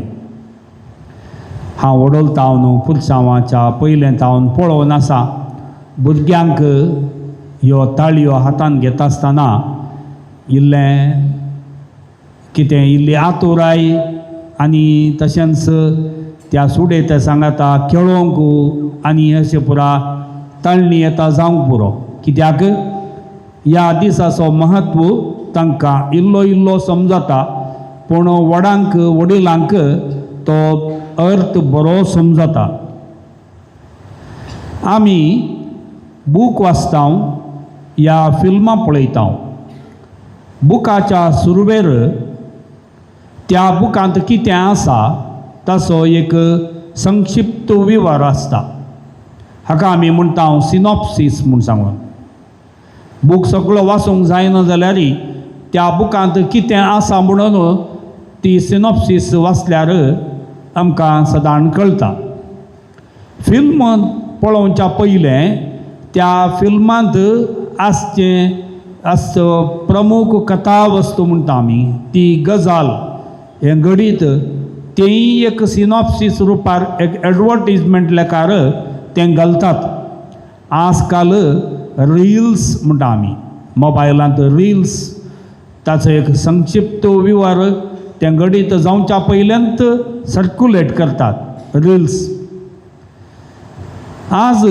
S2: हांव वडोल तावन पुरसांवाच्या पयलें तावन पळोवन आसा भुरग्यांक ह्यो ताळयो हातान घेता आसतना इल्ली आतुराय आनी तशेंच त्या सुडे ते सांगता खेळोंक आनी अशें पुरा तळणी येता जावंक पुरो कित्याक ह्या दिसाचो महत्व तांकां इल्लो इल्लो समजता पूण वडांक वडिलांक तो अर्थ बरो समजता. आमी बूक वाचता या फिल्मां पळयता. बुकाच्या सुरवेर त्या बुकांत कितें आसा ताचो एक संक्षिप्त विवर आसता. हाका आमी म्हणटा सिनॉप्सीस म्हूण सांगून. बूक सगळो वाचूंक जायना जाल्यार त्या बुकांत कितें आसा म्हणून ती सिनॉप्सीस वाचल्यार आमकां सदां कळटा. फिल्म पळोवच्या पयलें त्या फिल्मांत प्रमुख कथा वस्तू म्हणटा आमी ती गजाल हें घडीत तेंय एक सिनॉप्सीस रुपार एक एडवर्टिजमेंट लेखार तें घालतात. आजकाल रिल्स म्हणटा आमी मोबायलांत रिल्स ताचो एक संक्षिप्त विवर तें घडीत जावच्या पयल्यांत सर्क्युलेट करतात रिल्स. आज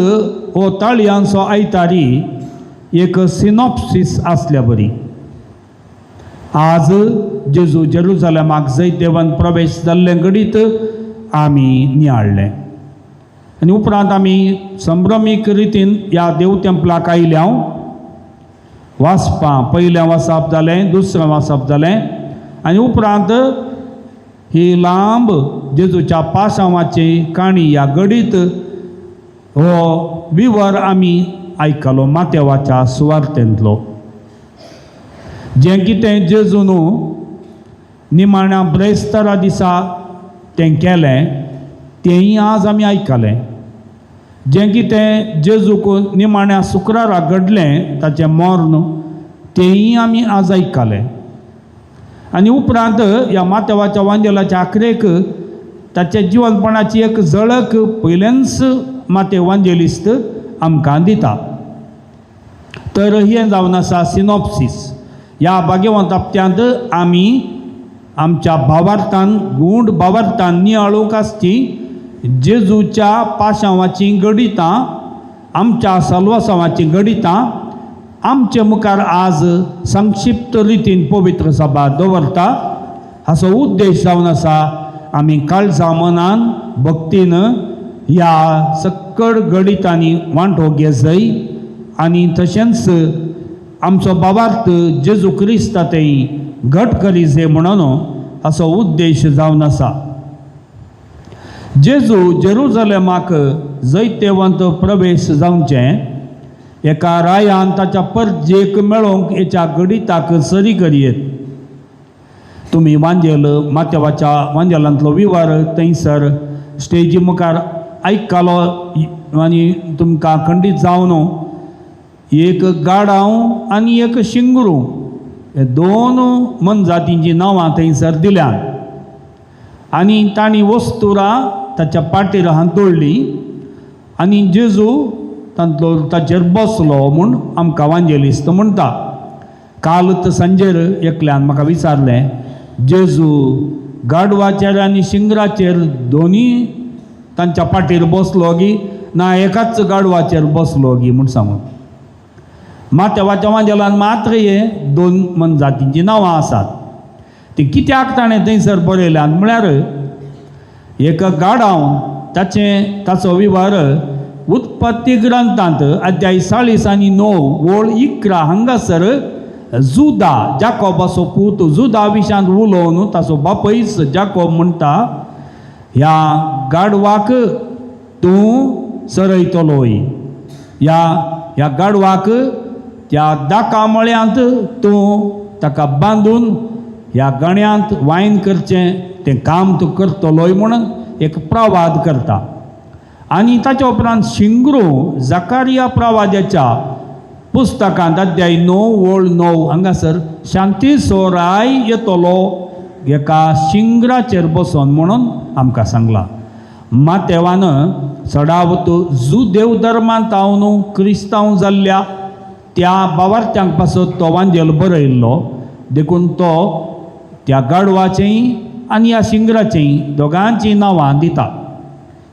S2: हो ताळयांचो आयतारी एक सिनॉप्सीस आसल्या बरी. आज जेजू जेरुसलेमाक जैतेवन प्रवेश जाल्ले घडीत आमी नियाळ्ळें आनी उपरांत आमी संभ्रमीक रितीन ह्या देव तेंपलाक आयल्या. वाचपां पयलें वाचप जालें, दुसरें वाचप जालें आनी उपरांत ही लांब जेजूच्या पाशांवाची काणी ह्या घडीत हो विवर आमी आयकलो मातेवाच्या सुवार्थेंतलो. जें कितें जेजून निमाण्या ब्रेस्तारा दिसा तें केलें तेंय आज आमी आयकलें. जें कितें जेजूक निमाण्या शुक्रारा घडलें ताचें मरण तेंय आमी आज आयकलें. आनी उपरांत ह्या मातेवाच्या वांजेलाच्या आखरेक ताच्या जिवनपणाची एक झळक पयलेंच माते वांजेलिस्त आमकां दिता. तर हें जावन आसा सिनॉप्सीस. ह्या भाग्यवंत हप्त्यांत आमी आमच्या भावार्थान गूढ भावार्थान नियाळूंक आसची जेजूच्या पाशांवाचीं घडितां, आमच्या सल्वासांवाचीं घडितां आमचे मुखार आज संक्षिप्त रितीन पवित्र सभा दवरता. हाचो उद्देश जावन आसा आमी काळजा मनान भक्तीन ह्या सक्कड घडितांनी वांटो घेजय आनी तशेंच आमचो भावार्थ जेजू क्रिस्तांतय घट करीजे म्हणून हाचो उद्देश जावन आसा. जेजू जेरुसलेमाक जैतेवंत प्रवेश जावचें एका रायान ताच्या परजेक मेळोवंक हेच्या घडिताक सरी करीत. तुमी वांजेल मातेवाच्या वांजेलांतलो विवर थंयसर स्टेजी मुखार आयकलो आनी तुमकां खंडीत जावन एक गाडाव आनी एक शिंगरू हे दोन मनजातींचीं नांवां थंयसर दिल्यात आनी तांणी वस्तुरां ताच्या पाटीर हांतोळ्ळी आनी जेजू ताचेर बसलो म्हूण आमकां वांजेलिस्त म्हणटा. काल सांजेर एकल्यान म्हाका विचारलें जेजू गाडवाचेर आनी शिंगराचेर दोनी तांच्या पाटीर बसलो गी ना एकाच गाडवाचेर बसलो गी म्हूण सांगून. मातेवाच्या वांजेलान मात्र हे दोन मनजातींचीं नांवां आसात. ती कित्याक ताणें थंयसर बरयल्यात म्हळ्यार एक गाडावन ताचो विवर उत्पत्ती ग्रंथांत अध्याय 40 आनी 9 ओळ 11 हांगासर जुदा जाकोबाचो पूत जुदा विशांत उलोवन ताचो बापयच जाकोब म्हणटा ह्या गाडवाक तूं सरयतलोय, ह्या गाडवाक त्या दाका मळ्यांत तूं ताका बांदून ह्या गण्यांत वायन करचें तें काम तूं करतलोय म्हणून एक प्रवाद करता. आनी ताच्या उपरांत शिंगरू जकारिया प्रवाद्याच्या पुस्तकांत अध्याय 9 ओळ 9 हांगासर शांती सोराय येतलो एका शिंगराचेर बसोन म्हणून आमकां सांगलां. मातेवान चडावत जुदेव धर्मांत हांव क्रिस्तांव जाल्ल्या त्या भावार्थ्यांक पासत तो वांजेल बरयल्लो देखून तो त्या गाडवाचेंय आनी ह्या शिंगराचेंय दोगांचीं नांवां दिता.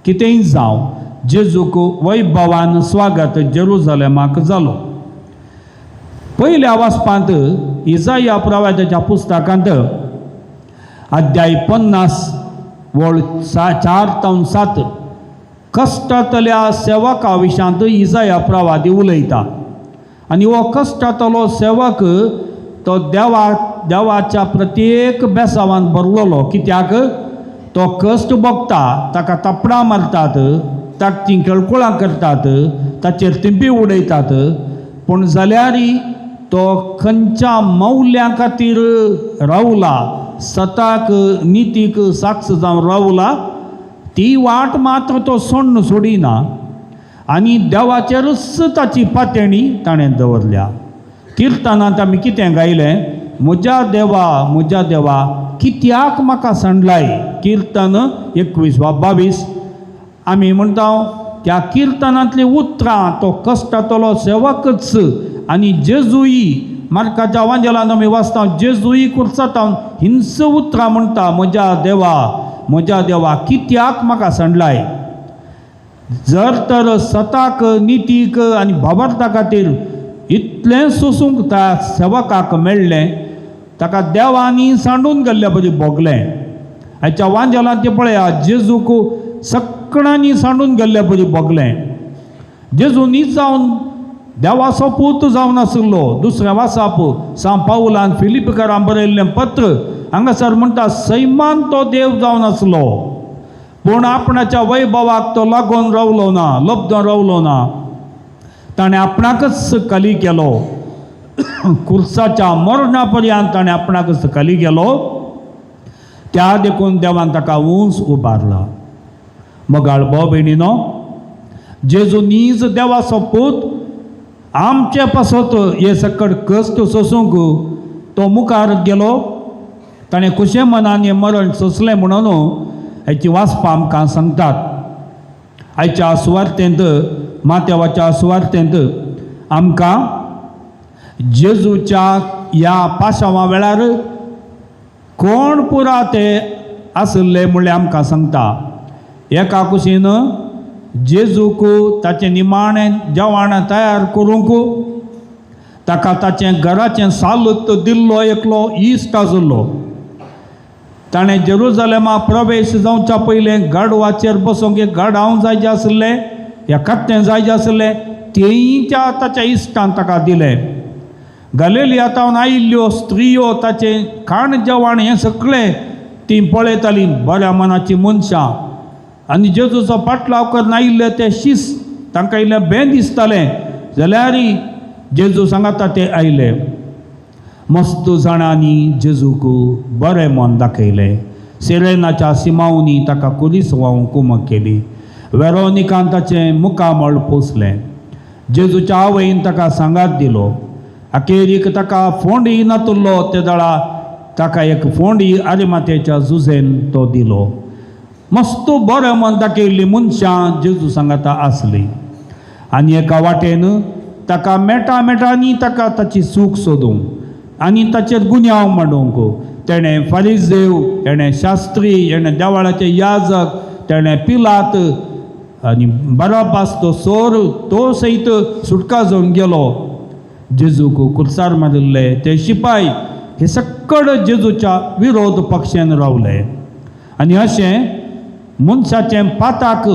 S2: कितेंय जावं जेजूक वैभवान स्वागत जेरुसलेमाक जालो. पयल्या वाचपांत इसाया प्रवाद्याच्या पुस्तकांत अध्याय 50 वळ 4-7 कश्टांतल्या सेवका विशांत इसाया प्रवादी उलयता. आनी हो कश्टांतलो सेवक तो देवाच्या प्रत्येक बेसावान भरलेलो. कित्याक तो कश्ट भोगता, ताका तपडां मारतात, ताका ती केळकुळां करतात, ताचेर तिंपी उडयतात, पूण जाल्यारय तो खंयच्या मौल्या खातीर रावला, सताक नितीक साक्ष जावन रावला, ती वाट मात्र तो सोडून सोडिना. आनी देवाचेरच ताची पातेणी ताणें दवरल्या. किर्तनांत आमी कितें गायलें? म्हज्या देवा कित्याक म्हाका सांडलाय. किर्तन 21-22 आमी म्हणटा त्या किर्तनांतलीं उतरां तो कश्टांतलो सेवकच आनी जेजूय मार्काच्या वांजेलांत आमी वाचता जेजूय कुर्सातावन हिंस उतरां म्हणटा, म्हज्या देवा कित्याक म्हाका सांडलाय. जर तर सताक नितीक आनी भावार्था खातीर इतलें सोसूंक त्या सेवकाक मेळ्ळें, ताका देवानी सांडून गेल्ल्या परी भोगलें. हाच्या वांजेलांत तें पळया, जेजूक सक्कणांनी सांडून गेल्ल्या परी भोगलें. जेजू न्हीद जावन देवाचो पूत जावन आशिल्लो. दुसरें वाचप सांत पावलान फिलिपकारांक बरयल्लें पत्र हांगासर म्हणटा सैमान तो देव जावन आसलो, पूण आपणाच्या वैभवाक तो लागून रावलो ना, लब्धून रावलो ना. ताणें आपणाकच खाली केलो. कुर्साच्या मरणा पर्यंत ताणें आपणाकच खाली गेलो. त्या देखून देवान ताका उंच उबारला. मोगाळ भाव भयणीनो, जेजू नीज देवाचो पूत आमचे पासत हे सकट कश्ट सोसूंक तो मुखार गेलो. ताणें खुशे मनान हें मरण सोंसलें म्हणून हाची वाचपां आमकां सांगतात. आयच्या सुवार्तेंत माथेवाच्या सुवार्तेंत आमकां जेजूच्या ह्या पाशावा वेळार कोण पुरा ते आसले म्हणलें आमकां सांगता. एका कुशीन जेजूक ताचें निमाणें जेवण तयार करूंक ताका ताचें घराचें सालूत दिल्लो एकलो इश्ट आसलो. ताणें जेरुसलेमा प्रवेश जावच्या पयलें गाडवाचेर बसूंक एक गाडाव जाय आसलें, ह्या कत्तें जाय आसलें, तेंय ताच्या इश्टान ताका दिलें. गलिलियांतावन आयिल्ल्यो स्त्रियो ताचें खाण जेवण हें सगळें ती पळयतालीं, बऱ्या मनाची मनशां. आनी जेजूचो पाटलाव करून आयिल्ले ते शिस तांकां इल्लें बें दिसतालें, जाल्यारय जेजू सांगता ते आयले. मस्त जाणांनी जेजूक बरें मन दाखयलें. सिरेनाच्या सिमावनी ताका कुलीस व्हांवूंक कुमक केली. वेरोनिकान ताचें मुखामळ पोसलें. जेजूच्या आवयन ताका सांगात दिलो. अखेरीक ताका फोंडी नातुल्लो ते दळा ताका एक फोंडी आरिमातेच्या जुजेन तो दिलो. मस्त बरें मन दाखयल्लीं मनशां जेजू सांगता आसलीं. आनी एका वाटेन ताका मेटांनी ताका ताची सूख सोदूंक आनी ताचेर गुन्यांव मांडूंक तेणें फारिजेव, तेणें शास्त्री, तेणें देवाळाचे याजक, तेणें पिलात आनी बराबास तो सोर तो सयत सुटका जावन गेलो. जेजूक कुर्सार मारिल्ले ते शिपाय हे सक्कड जेजूच्या विरोध पक्षान रावले. आनी अशें मनशाचें पाताक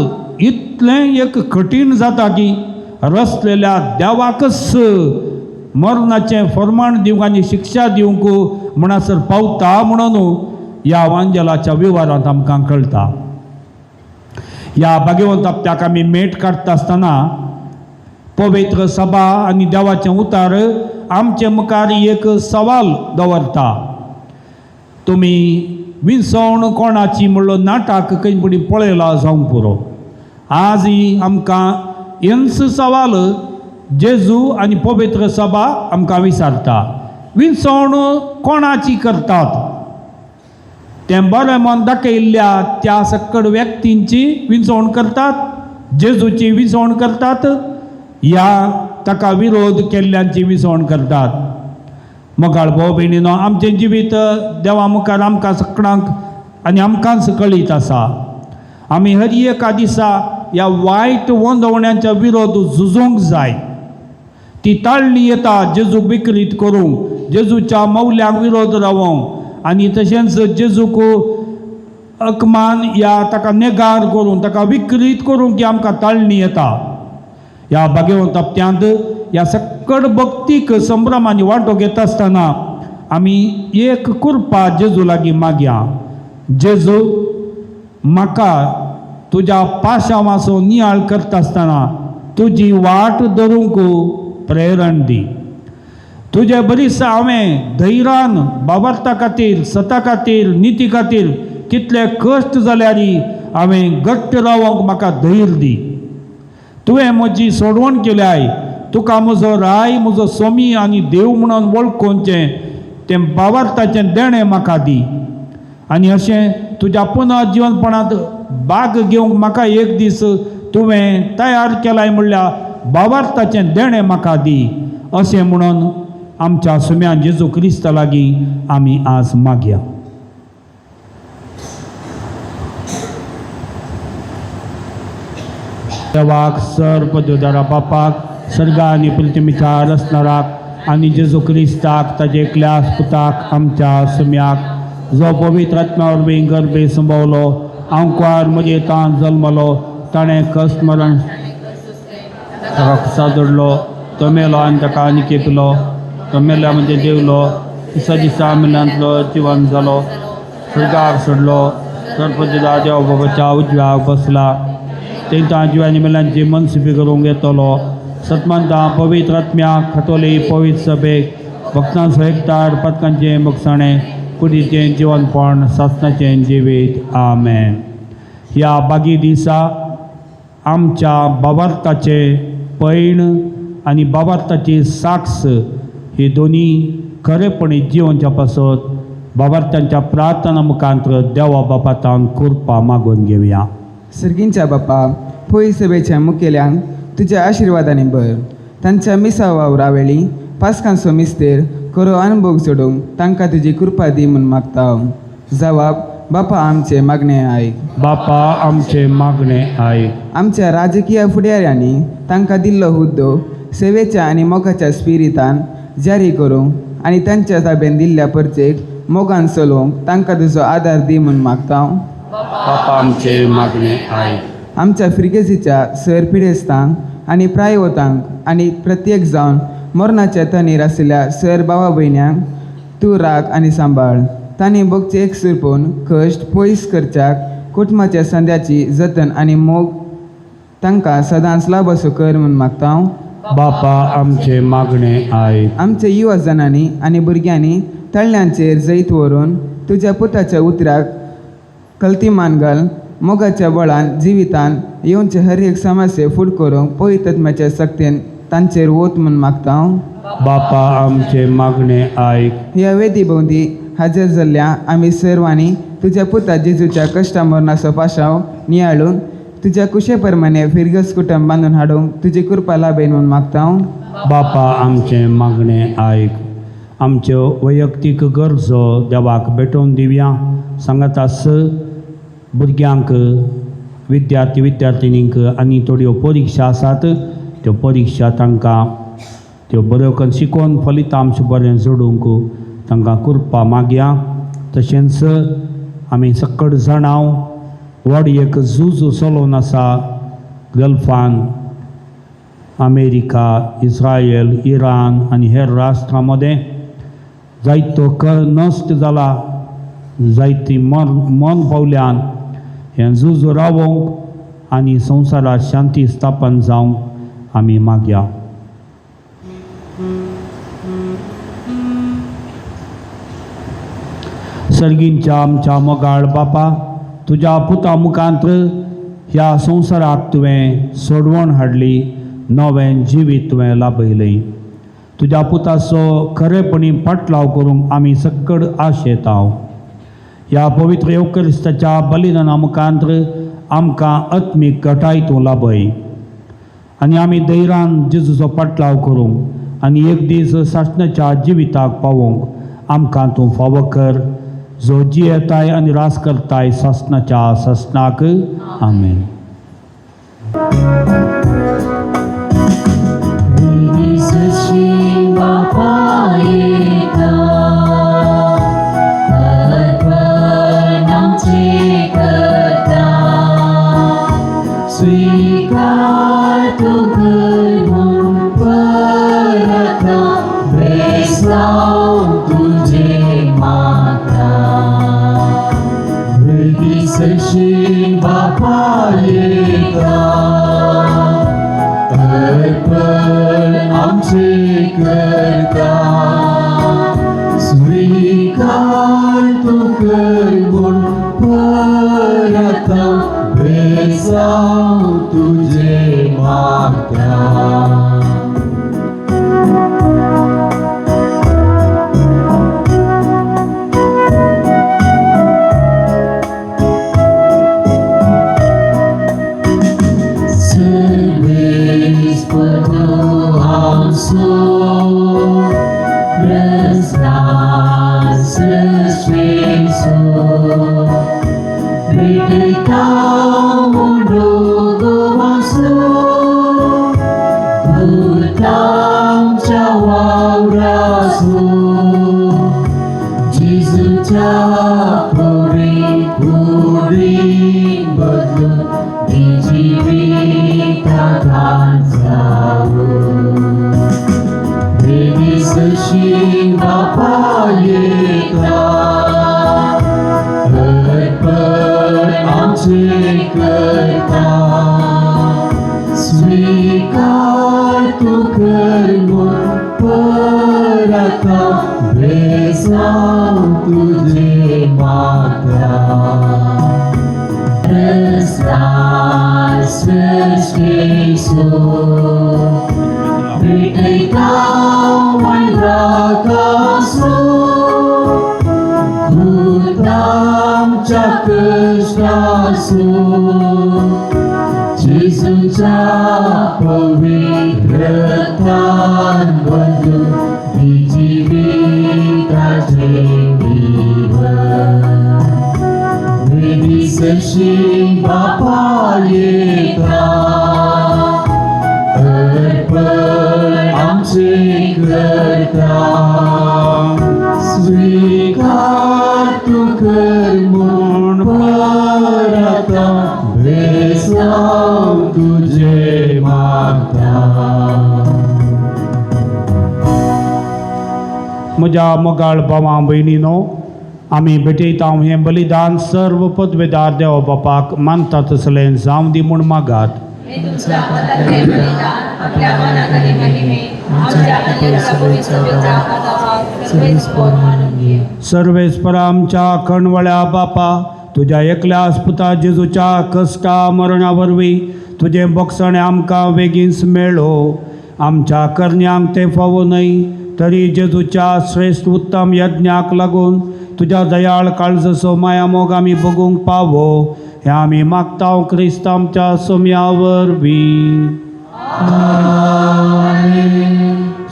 S2: इतलें एक कठीण जाता की रचलेल्या देवाकच मरणाचें फर्माण दिवंक आनी शिक्षा दिवंक म्हणसर पावता म्हणून ह्या वांजेलाच्या विवरांत आमकां कळटा. ह्या भाग्यवंत हप्त्याक आमी मेट काडटा आसतना पवित्र सभा आनी देवाचें उतार आमचे मुखार एक सवाल दवरता. तुमी विसवण कोणाची म्हणलो नाटक खंय पळयला जावंक पुरो. आजय आमकां हेंच सवाल जेजू आनी पवित्र सभा आमकां विचारता. विसवण कोणाची करतात? तें बरें मन दाखयल्ल्या त्या सकड व्यक्तींची विसवण करतात, जेजूची विसवण करतात, या ताका विरोध केल्ल्यांची विसवण करतात. मोगाळ भाव भयणीनो, आमचें जिवीत देवा मुखार आमकां सगळ्यांक आनी आमकांच कळीत आसा. आमी हर एका दिसा ह्या वायट वंदवण्यांच्या विरोध झुजोंक जाय. ती ताळणी येता जेजूक विकृत करूंक, जेजूच्या मौल्याक विरोध रावोंक आनी तशेंच जेजूक अकमान या ताका नेगार करून ताका विकृत करूंक ही आमकां ताळणी येता. ह्या भाग्यवंत हप्त्यांत ह्या सकट भक्तीक संभ्रमांनी वांटो घेता आसतना आमी एक कृपा जेजू लागीं मागया. जेजू, म्हाका तुज्या पाशावाचो नियाळ करता आसतना तुजी वाट धरूंक प्रेरण दी. तुजे बरीच हांवें धैर्यान बाबर्ता खातीर, सता खातीर, निती खातीर कितले कश्ट जाल्यारय हांवें घट्ट रावंक म्हाका धैर्य दी. तुवें म्हजी सोडवण केल्याय. तुका म्हजो राय, म्हजो स्वामी आनी देव म्हणून वळखोवचें तें बाबर्ताचें देणें म्हाका दी. आनी अशें तुज्या पुनर्जीवनपणांत भाग घेवंक म्हाका एक दीस तुवें तयार केलाय म्हणल्यार बाबर्ताचें देणें म्हाका दी. अशें म्हणून आमच्या सुम्यान जेजू क्रिस्ता लागीं आमी आज मागया. देवाक सर्पदुदारा बापाक, सर्गा आनी पृथ्वीचार असणाराक आनी जेजू क्रिस्ताक ताजे एकल्याच पुताक आमच्या सुम्याक जो पवित्र आत्म्या वरवीं गर्भे संभवलो, आंकवार मजेतान जल्मलो, ताणें कश्ट मरण सादडलो, तो मेलो आनी ताका आनी पिलो, तो मेल्या म्हणजे देवलो, तिसऱ्या दिसा मिलांतलो जिवन जालो, सर्गाक सोडलो, सर्पदुदार देव बाबाच्या उजव्याक बसला, तेंच्या जिवांनी मिलांची मनसुबी करूंक येतलो. सतमंतां पवित्र आत्म्या खातोली पवित्र सभेक भक्तांचो एकठांय पथकांचें मुखसाणें कुडीचें जिवनपण सासणाचें जिवीत. आमेन. ह्या बागी दिसा आमच्या बाबर्ताचे पैण आनी बाबर्ताची साक्ष ही दोनी खरेपणी जिवनच्या पासत बाबर्तांच्या प्रार्थना मुखांतर देवा बापातान कृपा मागून घेवया.
S8: सर्गींच्या बापा, पळय सभेच्या मुखेल्यांक तुज्या आशिर्वादांनी भर. तांच्या मिसा वावरा वेळी पासकांचो मिस्तेर खरो अनुभव सोडूंक तांकां तुजी कृपा दी म्हूण मागता. जबाब, बापा आमचे मागणे आयक.
S2: बापा आमचे मागणे आयक.
S8: आमच्या राजकीय फुडाऱ्यांनी तांकां दिल्लो हुद्दो सेवेच्या आनी मोगाच्या स्पिरितान जारी करूंक आनी तांच्या ताब्यान दिल्ल्या परचेक मोगान चलोवंक तांकां तुजो आदार दी म्हूण मागता.
S2: बापा आमचे मागणे आयक.
S8: आमच्या फ्रिगेसीच्या सर पिडेस्तांक आनी प्रायवतांक आनी प्रत्येक जावन मरणाच्या तनीर आशिल्ल्या सर भावा भयण्यांक तूं राख आनी सांबाळ. तांणी बोगचे एक सुरपून कश्ट पयस करच्याक कुटुंबाच्या संद्याची जतन आनी मोग तांकां सदांच लाभ असो कर म्हूण मागता.
S2: बापा आमचे मागणे आयक.
S8: आमच्या युवा जनांनी आनी भुरग्यांनी तळण्यांचेर जैत व्हरून तुज्या पुताच्या उतराक कल्तीमान घाल. मोगाच्या बळान जिवितान येवचे हर एक समस्ये फूट करूंक पवित्र आत्म्याच्या सक्तीन तांचेर वोत म्हूण मागता.
S2: बापा आमचे मागणे आयक.
S8: ह्या वेदी भोवती हजर जाल्ल्या आमी सर्वांनी तुज्या पुता जेजूच्या कश्टा मरणाचो पाशाव नियाळून तुज्या कुशे प्रमाणे फिरगस कुटुंब बांदून हाडूंक तुजी कृपा लाभेन म्हूण मागता.
S2: बापा आमचे मागणे आयक. आमच्यो वैयक्तीक गरजो देवाक भेटोवन दिवया. सांगातास भुरग्यांक, विद्यार्थीनींक आनी थोड्यो परीक्षा आसात, त्यो परीक्षा तांकां त्यो बऱ्यो करून शिकोवन फलितांश बरें जोडूंक तांकां कृपा मागया. तशेंच आमी सकट जाणाव व्हड एक झूज चलोवन आसा गल्फान, अमेरिका, इस्रायल, इराण आनी हेर राष्ट्रां मदें. जायतो नश्ट जाला, जायती मन पावल्यान हें झूज रावोंक आनी संवसारांत शांती स्थापन जावंक आमी मागया. सर्गींच्या आमच्या मोगाळ बापा, तुज्या पुता मुखांतर ह्या संवसाराक तुवें सोडवण हाडली, नवें जिवीत तुवें लाभयलें. तुज्या पुताचो खरेपणी पाटलाव करूंक आमी सकड आशेता. ह्या पवित्र एवकरिस्ताच्या बलिदाना मुखांतर आमकां आत्मीक घटाय तूं लाभय आनी आमी धैर्यान जेजूचो पाटलाव करूंक आनी एक दीस सासणाच्या जिविताक पावोवंक आमकां तूं फावो कर. जो जियेताय आनी रास करताय ससनाच्या ससनाक आमेन.
S5: स्वीकार तू म्हणून परता बेस लावून तुझे माता दिसशील बापा येता अर्पण आमचे करता स्वीकार तू म्हणून परता बेसाव तुझे माता. Servis penuh ansur Presnas sesuatu Berdeka menunggu masuk Hutang jawab rasul Yesus cakuri kuring betul Dijibit takkan jauh Beri sesing Bapa Yeta Amce kerta Swikar tu kermun perata Besau tuje mata Restar sesuatu Berdekau rakasu Hutang cakus rasu Yesus pawitretan bentuk Dijibit kajeng diwan Beri sesing Bapa Yeta Erpen amce kerta Swikar tu kermun perata Besau tuje mata.
S2: म्हज्या मोगाळ भावां भयणीनो, आमी भेटयता हें बलिदान सर्व पदवेदार देवा बापाक मानता तसलें जावं दी म्हूण मागात. सर्वेस्परा आमच्या कणवळ्या बापा, तुज्या एकल्याच पुता जेजूच्या कश्टा मरणा वरवीं तुजें बक्षण आमकां बेगीनच मेळ्ळो. आमच्या करण्यांक तें फावो न्हय, तरी जेजूच्या श्रेश्ठ उत्तम यज्ञाक लागून तुज्या दयाळ काळजाचो माया मोग आमी बगूंक पावो. हें आमी मागता क्रिस्त आमच्या सोम्या वरवीं.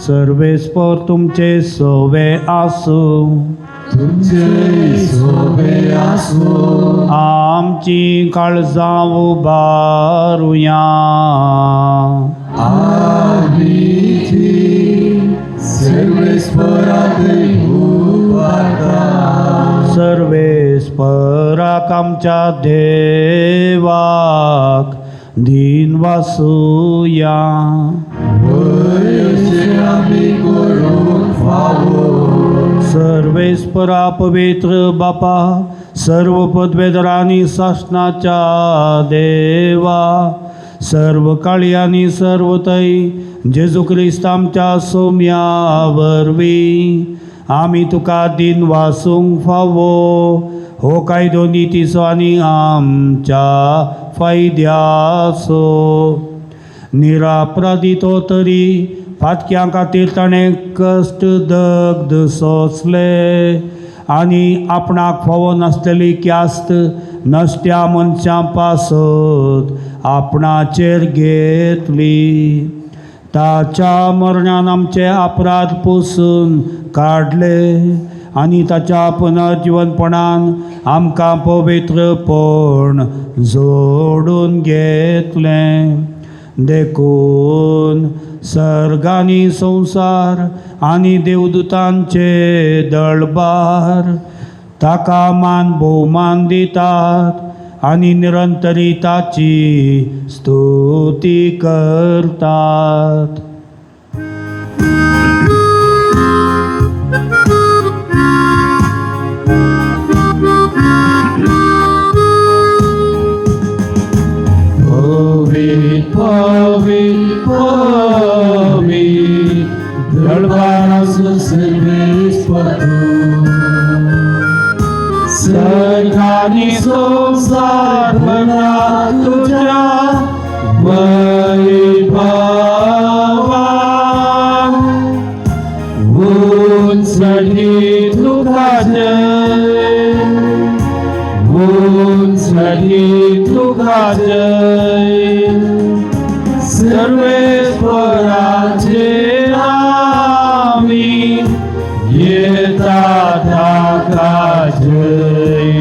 S2: सर्वेस्पर तुमचे सोवे आसूं. आमची काळजां उबारुया. सर्वेस्पराक आमच्या देवाक दिन वासुया. सर्वेस्परा पवित्र बापा, सर्व पदवेदारांनी शासनाच्या देवा, सर्व काळी आनी सर्व तै जेजू क्रिस्त आमच्या सोम्या वरवीं आमी तुका दिन वासूंक फावो. हो कायदो नितीचो आनी आमच्या फायद्याचो. निरापराधी तो तरी फाटक्यां खातीर ताणें कश्ट दग्ध सोंसले आनी आपणाक फावो नासलेली क्यास्त नश्ट्या मनशां पासत आपणाचेर घेतली. ताच्या मरणान आमचे अपराध पुसून काडले आनी ताच्या पुनर्जीवनपणान आमकां पवित्रपण जोडून घेतलें. देखून सर्ग आनी संसार आनी देवदूतांचे दळबार ताका मान भोवमान दितात आनी निरंतरी ताची स्तुती करतात.
S5: Pavit, pavit, pavit, दळबाराचो सर्वेस पतो. सर्गानी संसार भरा तुझ्या वैभवान. उंच चढीत तुझे, उंच चढीत तुझे, सर्वेश्वराचे आम्ही येतात जय.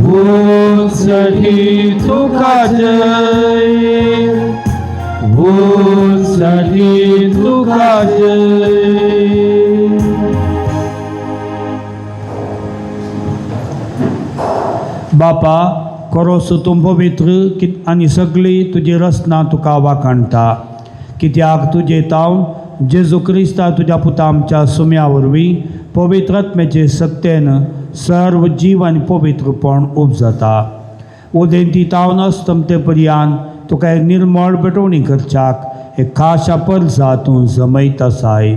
S5: उंच चढीत जय, उंच चढीत जय.
S2: बापा, खरोच तूं पवित्र आनी सगळी तुजी रचना तुका वाखाणटा. कित्याक तुजे तावन जेजू क्रिस्ता तुज्या पुता आमच्या सुम्या वरवीं पवित्र आत्म्याचे सत्तेन सर्व जीव आनी पवित्रपण उपजता. उदेंती तावन अस्तमते पर्यान तुका एक निर्मळ पेटोवणी करच्याक एक खाशा परजा तूं जमयत आसाय.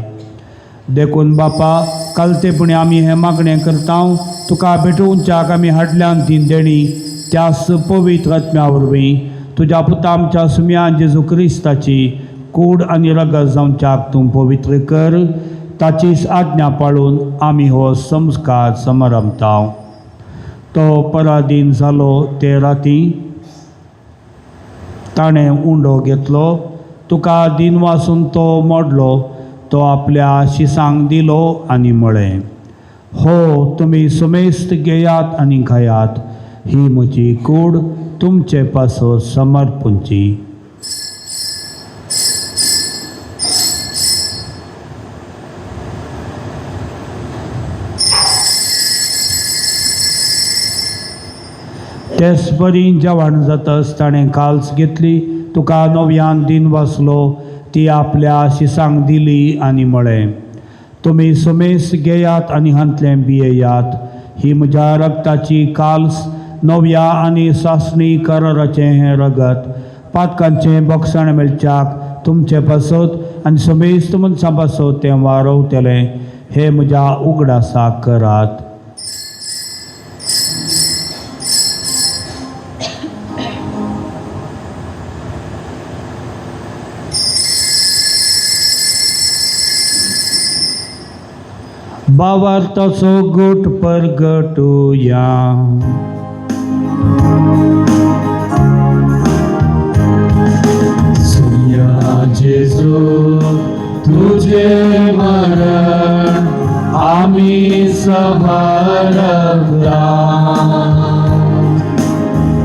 S2: देखून बापा, कालतेपणी आमी हें मागणें करता तुका भेटोवच्याक आमी हाडल्यान ती देणी त्याच पवित्र आत्म्या वरवीं तुज्या पुता आमच्या सुम्या जेजू क्रिस्ताची कूड आनी रगत जावच्याक तूं पवित्र कर. ताचीच आज्ञा पाळून आमी हो संस्कार समरमता. तो पराधीन जालो ते राती ताणें उंडो घेतलो. तुका दिन वासून तो मोडलो. तो आपल्या शिसांक दिलो आनी म्हळें, हो, तुमी सुमेस्त घेयात आनी खायात. ही म्हजी कूड तुमचे पासो समर्पूंची. तेच बरी जेवण जाताच ताणें काल्स घेतली. तुका नव्यान दिन वाचलो. ती आपल्या शिसांक दिली आनी म्हळें, तुमी सुमेस घेयात आनी हांतलें पियेयात. ही म्हज्या रगताची काल्स, नव्या आनी सासणी कराराचें हें रगत, पातकांचें बक्षण मेळच्याक तुमचे पासत आनी सुमेस्त मनशां पासत तें वारवतलें. हे म्हज्या उगडासाक करात. भावार्थाचो गोट परगटुया.
S5: सुया जेजू तुझे मरण आम्ही समरता.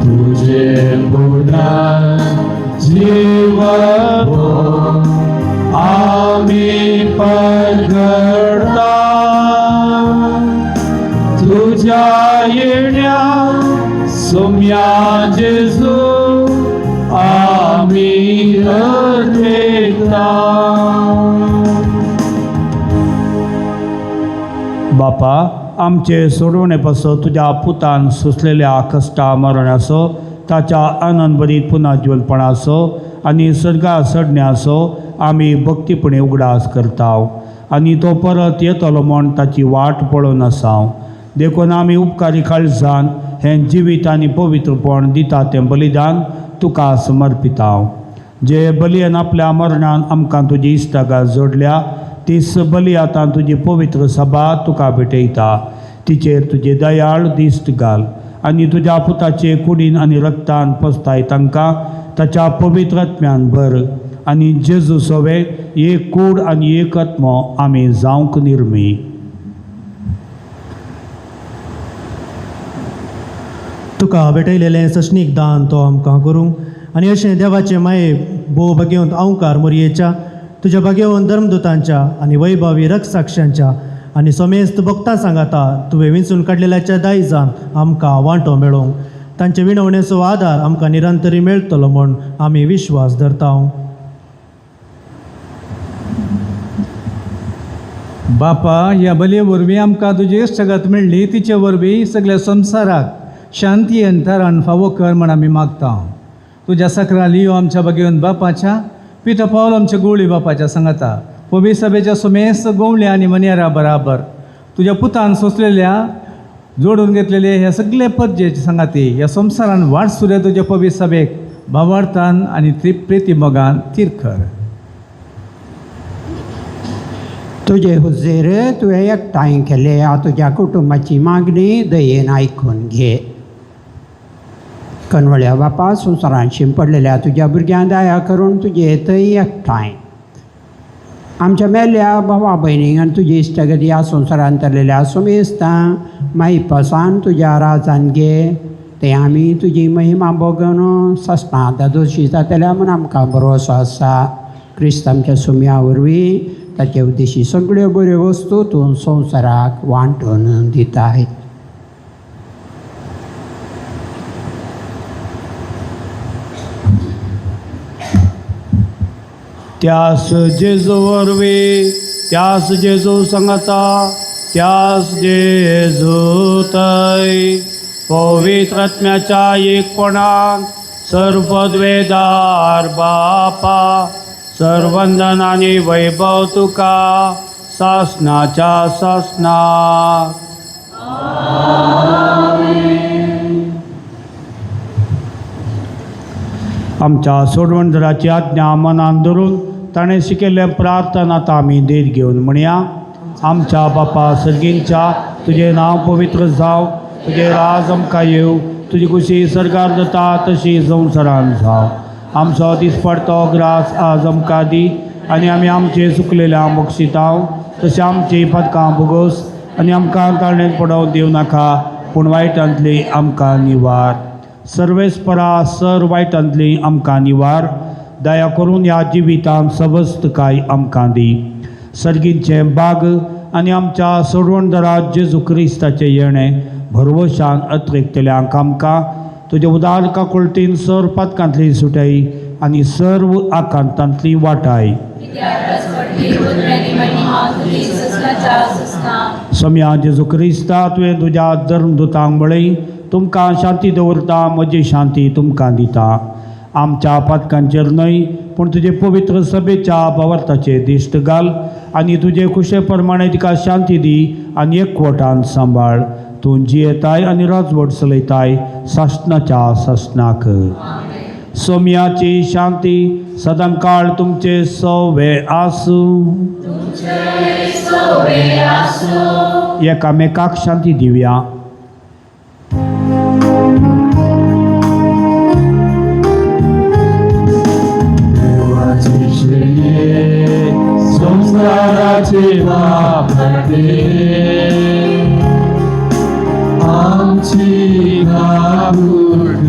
S5: तुझे पुन्हा जीवन आम्ही परगटता. तुझ्या येण्या सुम्या जेजू आम्ही अर्पेता.
S2: बापा, आमचे सोडवणे पासत तुज्या पुतान सुचलेल्या कश्टा मरणाचो, ताच्या आनंद भरीत पुन्हा जीवनपणाचो आनी सर्गा सडण्याचो आमी भक्तीपणे उगडास करताव. आनी तो परत येतलो म्हण ताची वाट पळोवन आसाव. देखून आमी उपकारी काळजान हें जिवीत आनी पवित्रपण दिता तें बलिदान तुका समर्पिताव. जे बलयेन आपल्या मरणान आमकां तुजी इश्टागाळ जोडल्या, तीच बली आतां तुजी पवित्र सभा तुका भेटयता. तिचेर तुजे दयाळ दिश्ट घाल आनी तुज्या पुताचे कुडीन आनी रक्तान पसताय तांकां ताच्या पवित्र आत्म्यान भर. आनी जेजू सोवे एक कूड आनी एक आत्मो आमी जावंक निर्मी.
S7: तुका भेटयलेलें सशनीक दान तो आमकां करूंक आनी अशें देवाचे माये भोव बागेवंत अवकार मोरयेच्या तुज्या बागेवंत धर्मदुतांच्या आनी वैभवी रक्षसाक्षांच्या आनी समेस्त भक्तां सांगाता तुवें विंचून काडलेल्याच्या दायजान आमकां वांटो मेळोवंक तांचे विणवणेचो आदार आमकां निरंतरी मेळटलो म्हूण आमी विश्वास धरता.
S3: बापा, ह्या बलये वरवीं आमकां तुजी इश्टगत मेळ्ळी, तिचे वरवीं सगळ्या संवसाराक शांती अंतरान फावो कर म्हण आमी मागता. तुज्या सक्राली आमच्या बागेवंत बापाच्या, पिता पावल आमच्या गवळी बापाच्या सांगाता, पवित्र सभेच्या सुमेस्त गोवल्या आनी मनियारा बराबर तुज्या पुतान सोंसलेल्या जोडून घेतलेले ह्या सगळे पद्जेचे सांगाती ह्या संवसारान वाट सुरे तुज्या पवित्र सभेक भावार्थान आनी प्रिती मोगान तीरखर.
S9: तुझे हुजेर तुवें एकठांय केले तुज्या कुटुंबाची मागणी दयेन आयकून घे. कनवळ्या बापा, संवसारान शिंपडलेल्या तुज्या भुरग्यांक दया करून तुजे थंय एकठांय आमच्या मेल्ल्या भावा भयणीक आनी तुजी इश्टगती ह्या संवसारान तरलेल्या सुमेस्तांक माईपासान तुज्या राजान घे. ते आमी तुजी महिमा भोगून सस्तां दोशी जातल्या म्हूण आमकां भरवसो आसा. क्रिस्त आमच्या सुम्या वरवीं ताचे उद्देशी सगळ्यो बऱ्यो वस्तू तूं संवसाराक वांटून दिताय.
S2: त्यास जेजू वरवीं, त्यास जेजू सांगाता, त्यास जेजू थंय पवित्र आत्म्याच्या एकपणान सर्वपदवेदार बापा, सर्वंदन आनी वैभव तुका सासनाच्या सासनाक. आमच्या सोडवणदाराची आज्ञा मनान धरून ताणें शिकयल्लें प्रार्थना आतां आमी देत घेवन म्हणया. आमच्या बापा सर्गींच्या, तुजें नांव पवित्र जावं, तुजें राज आमकां येवं, तुजी खुशी सर्गार जाता तशी संवसारान जावं. आमचो दिसपडतो ग्रास आज आमकां दी आनी आमी आमचे चुकलेल्यांक बक्षितांव तशें आमची पदकां भोगोस आनी आमकां ताळणेंत पडोवंक दिवं नाका, पूण वायटांतली आमकां निवार. सर्वेस्परा सर वायटांतली आमकां निवार. दया करून ह्या जिवितांत सबस्त काय आमकां दी. सर्गींचे बाग आनी आमच्या सोडवणदारा जेजू क्रिस्ताचें येणें भरवशान अत्रेकतल्यांक आमकां तुज्या उदार काकुळटीन सर पदकांतली सुटाय आनी सर्व आकांतांतली वाटाय. सम्या जेजू क्रिस्ता, तुवें तुज्या धर्मदुतांक म्हळें, तुमकां शांती दवरता, म्हजी शांती तुमकां दिता. आमच्या पदकांचेर न्हय पूण तुजे पवित्र सभेच्या भावार्थाचेर दिश्ट घाल आनी तुजे खुशे प्रमाणे तिका शांती दी आनी एकवटान सांबाळ. तूं जियेताय आनी राजवट चलयताय सासनाच्या सासनाक. सोम्याची शांती सदां काळ तुमचे सवे आसूं. एकामेकाक शांती दिवया.
S5: संसाराचे वापरते आमची गावठ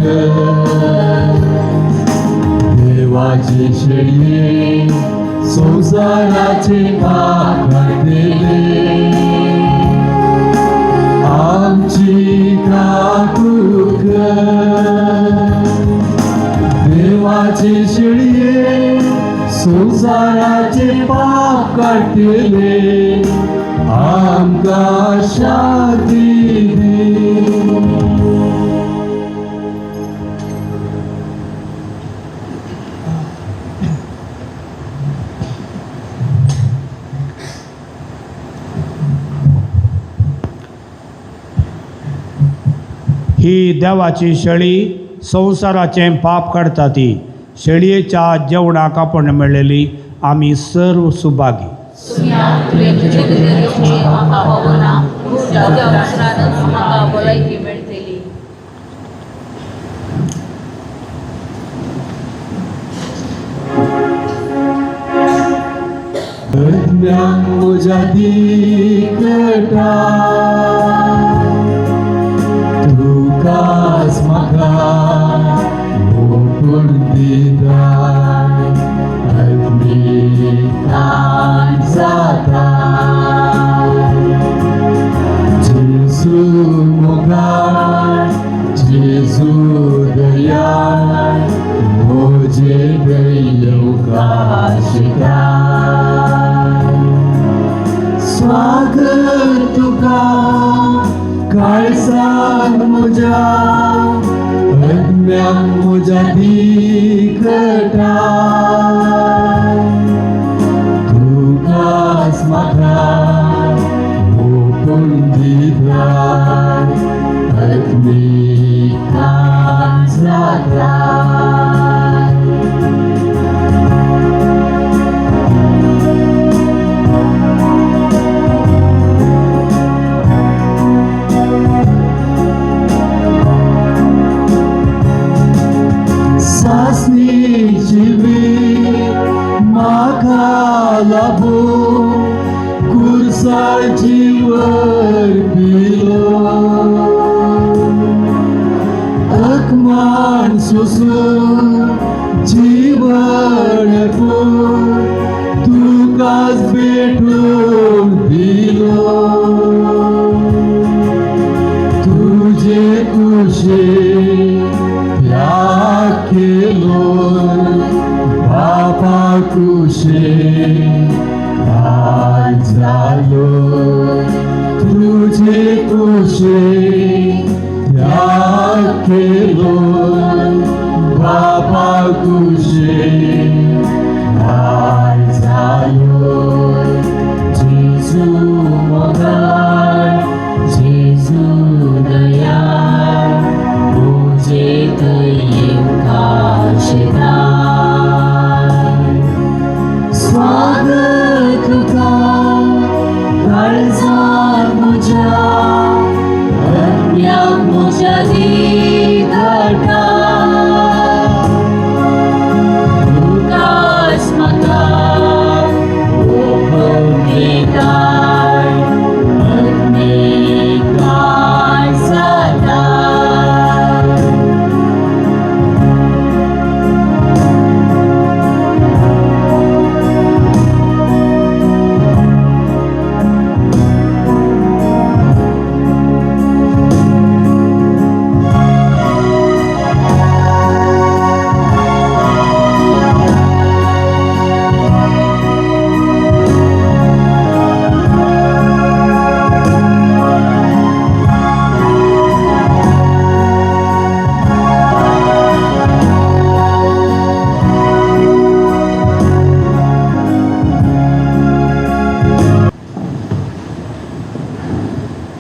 S5: देवाचे शेळये संसाराचे वापरते आमची गावठ देवाचे शेळये संसाराचे पाप काटले आमकां शांती दी.
S2: ही देवाची शेळी संसाराचें पाप काडटा ती. शेळयेच्या जेवणाक आपण मेळलेली आमी सर्व सुभागी.
S5: म्हज्या दिकटा तुकाच सागर तुका काळजान म्हज्या अदम्याक म्हज्या दिखटाय तुकाच म्हाका ओपून दिताय अदमी काळजांतल्यान सासनी जिवी म्हाका लाभून कुर्साची वर पिलो अकमान सोसून जीवन तुकाच भेटून दिलो तुझे कुशे त्याग केलो बापा कुशे काय झालो तुझे कुशे त्याग केलो बापा कुशे काय झालो जेजू मोगाय जेजू दयाळ तुझे स्वागत तुका काळजांत म्हज्या अदम्याक म्हज्या दिखटाय तुकाच म्हाका ओपून दिताय अदमी काळजांतल्यान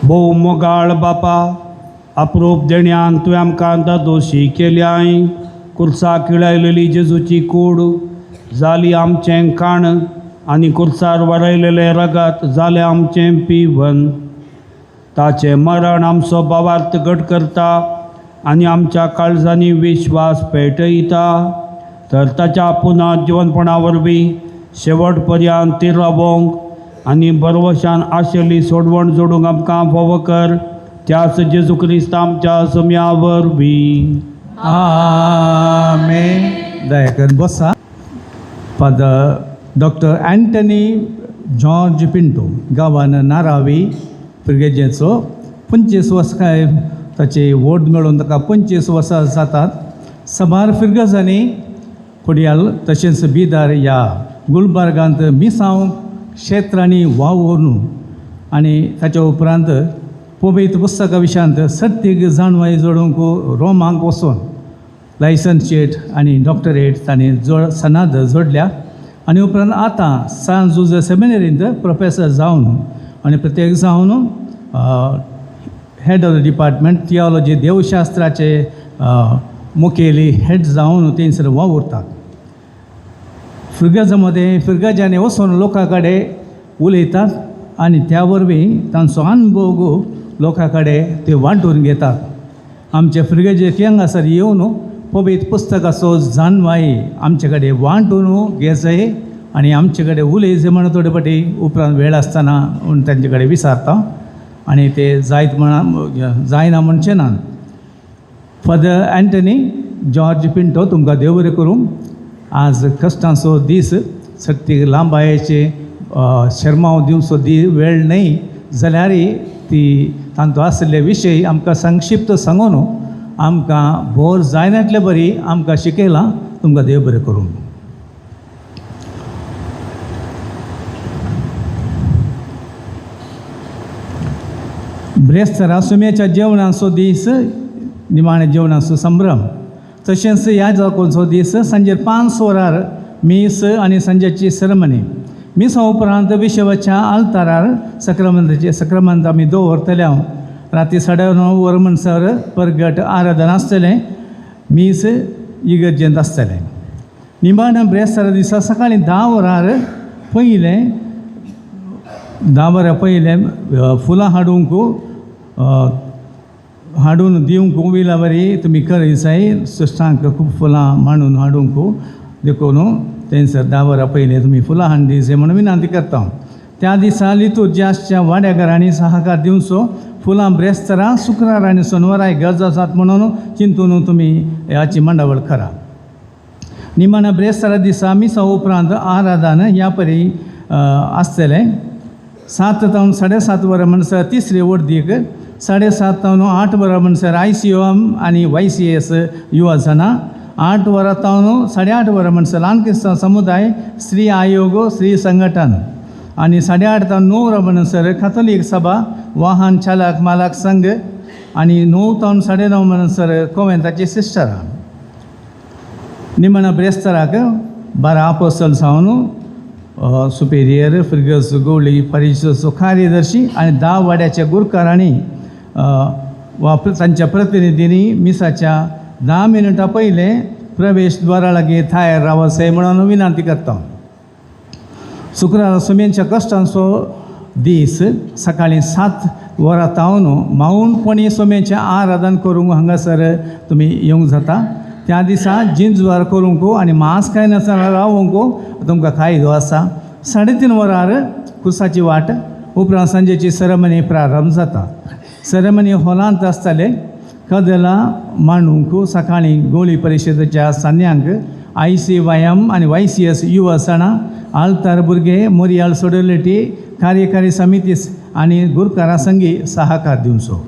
S2: भोव मोगाळ बापा अप्रूप देण्यान तुवें आमकां दोशी केल्याय कुर्साक खिळायलेली जेजूची कूड जाली आमचें काण आनी कुर्सार वरयलेले रगत जालें आमचें पिवन ताचें मरण आमचो भावार्थ घट करता आनी आमच्या काळजांनी विश्वास पेटयता तर ताच्या पुना जिवनपणा वरवीं शेवट पर्यंत ती रावोंक आनी बरवशान आशिल्ली सोडवण जोडूंक आमकां फावो कर त्याच जेजू क्रिस्त आमच्या सम्या वरवीं
S3: आमेन. दया करून बसा. फादर डॉक्टर अँटनी जॉर्ज पिंटो गांवान नारावी पिरगेजेचो 25 वर्सां ताची वोट मेळून ताका 25 वर्सां जातात. सबार फिरगजांनी खोडयाल तशेंच बिदार ह्या गुलबर्गांत मिसांव क्षेत्रांनी वावरून आनी ताच्या उपरांत पवित्र पुस्तका विशयांत सत्यीक जाणवाय जोडूंक रोमांक वचून लायसन्शिएट आनी डॉक्टरेट ताणें सनाद जोडल्या आनी उपरांत आतां सान जुझे सेमिनरींत प्रोफेसर जावन आनी प्रत्येक जावन head of the department theology देवशास्त्राचे मुखेली हेड जावन थंयसर वावुरतात. फिरगजांनी वचून लोकां कडेन उलयतात आनी त्या वरवीं तांचो अनुभव लोकां कडेन ते वांटून घेतात. आमचे फिरगेजेक हांगासर येवन पवित्र पुस्तकाचो जाणवाई आमचे कडेन वांटून घेचय आनी आमचे कडेन उलयचें म्हणून थोडे फाटी उपरांत वेळ आसतना तांचे कडेन विचारता आनी ते जायना म्हणचे ना. फादर अँटनी जॉर्ज पिंटो तुमकां देव बरें करूं. आज कश्टांचो दीस सत्य लांबायेचे शर्माव दिवचो वेळ न्ही जाल्यारय ती तांचो आसले विशय आमकां संक्षिप्त सांगून आमकां बोर जायनातले बरी आमकां शिकयलां. तुमकां देव बरें करूं. ब्रेस्तारा सुम्याच्या जेवणाचो दीस निमाणे जेवणाचो संभ्रम. तशेंच ह्या जागोचो दीस सांजे 5 वरार मीस आनी सांजेची सेरेमनी. मिसा उपरांत विशवाच्या आल्तारार सक्रामंत आमी दवरतले. राती 9:30 वर म्हणसर परगट आराधन आसतलें. मीस इगर्जेंत आसतलें. निमाणे ब्रेस्तारा दिसा सकाळीं 10 वरार पयलें फुलां हाडून दिवंक विलावरी तुमी करयसाय सश्टांक खूब फुलां मांडून हाडूंक देखून थंयसर 10 वरां पयलीं तुमी फुलां हाडून दिवचें म्हणून विनंती करता. त्या दिसा लितुर्जियाच्या वाड्या घरांनी सहकार दिवचो. फुलां ब्रेस्तारा शुक्रार आनी शेनवाराय गरज आसात म्हणून चिंतून तुमी ह्याची मंडावळ करा. निमाण्या ब्रेस्तारा दिसा मिसा उपरांत आराधन ह्या परी आसतलें. 7 ते 7:30 वरां म्हणसर तिसरी वर्दीक, 7:30 ते 8 वरां म्हणसर ICOM आनी YCS युवजना, 8 वरां ते 8:30 वरां म्हणसर ल्हान क्रिस्तांव समुदाय, स्त्री आयोग, स्त्री संघटन आनी 8:30 ते 9 वरां म्हणसर कॅथोलीक सभा, वाहन चालक मालक संघ आनी 9 ते 9:30 म्हणसर कोवेंताची सिस्टरां. निमाण्या ब्रेस्ताराक 12 आपोस्तल जावन सुपेरियर फिर्गस गवळी परिशदेचो कार्यदर्शी आनी 10 वाड्याच्या गुरकारांनी वा तांच्या प्रतिनिधींनी मिसाच्या 10 मिनटां पयलें प्रवेश द्वारा लागीं थायर रावचे म्हणून विनंती करता. शुक्रार सुमेच्या कश्टांचो दीस सकाळीं 7 वरां तावन माऊंटपणी सोमेचें आराधन करूंक हांगासर तुमी येवंक जाता. त्या दिसा जिंजवार करूंक आनी मांस खाय नासतना रावूंक तुमकां कायदो आसा. 3:30 वरार खुर्साची वाट उपरांत सांजेची सेरेमनी प्रारंभ जाता. सेरेमनी हॉलांत आसतले. कदेलां मांडूंक सकाळीं गवळी परिशदेच्या सान्यांक ICYM आनी YCS युवसणा, आल्तार भुरगे, मोरियाल सोडलिटी, कार्यकारी समिती आनी गुरकारा संगी सहकार दिवचो.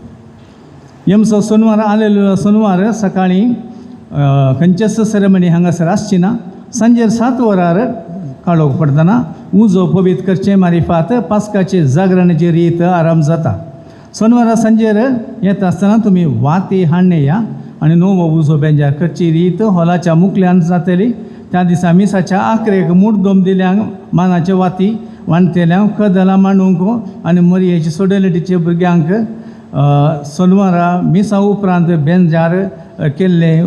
S3: येमचो सोनवार आलेलो सोनवार सकाळीं खंयचेच सेरेमनी हांगासर आसची ना. सांजे 7 वरार काळोख पडटना उजो पवित्र करचे मारिफात पास्काचे जागरणाची रीत आरंभ जाता. सोनवारा सांजेर येता आसतना तुमी वाती हाडणे या आनी नवो उजो बेंजार करची रीत हॉलाच्या मुखल्यान जातली. त्या दिसा मिसाच्या आखरेक मुर्दोम दिल्यांक मानाचे वाती वांटेल्यांक कदलां मांडूंक आनी मोरयेचे सोडलिटीचे भुरग्यांक सोनवारा मिसा उपरांत बेंजार केल्ले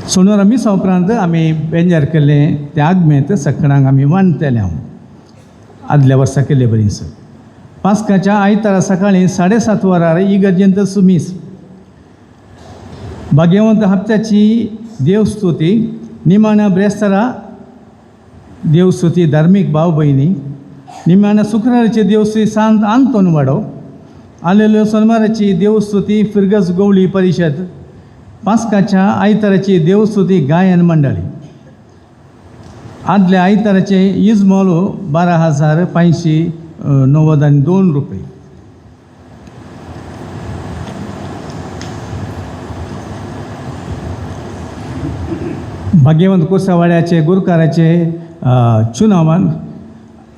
S3: सोनवारा मिसा उपरांत आमी बेंजार केल्ले ते आगमेंत सकाळांक आमी वांटतले. आदल्या वर्सा केल्ले बरीच. पास्काच्या आयतारा सकाळीं 7:30 वरार इगर्जेंत सुमीस. भाग्यवंत हप्त्याची देवस्तुती. निमाण्या ब्रेस्तारा देवस्तुती धार्मीक भाव भयणी. निमाण्या शुक्राराची देवस्तुती सांत आंतोन वाडो. आलेल्यो सोनवाराची देवस्तुती फिर्गस गवळी परिशद. पास्काच्या आयताराची देवस्तुती गायन मंडळी. आदल्या आयताराचे इजमोल 12,592 रुपये. भाग्यवंत कुर्सावाड्याचे गुरकाराचे चुनावान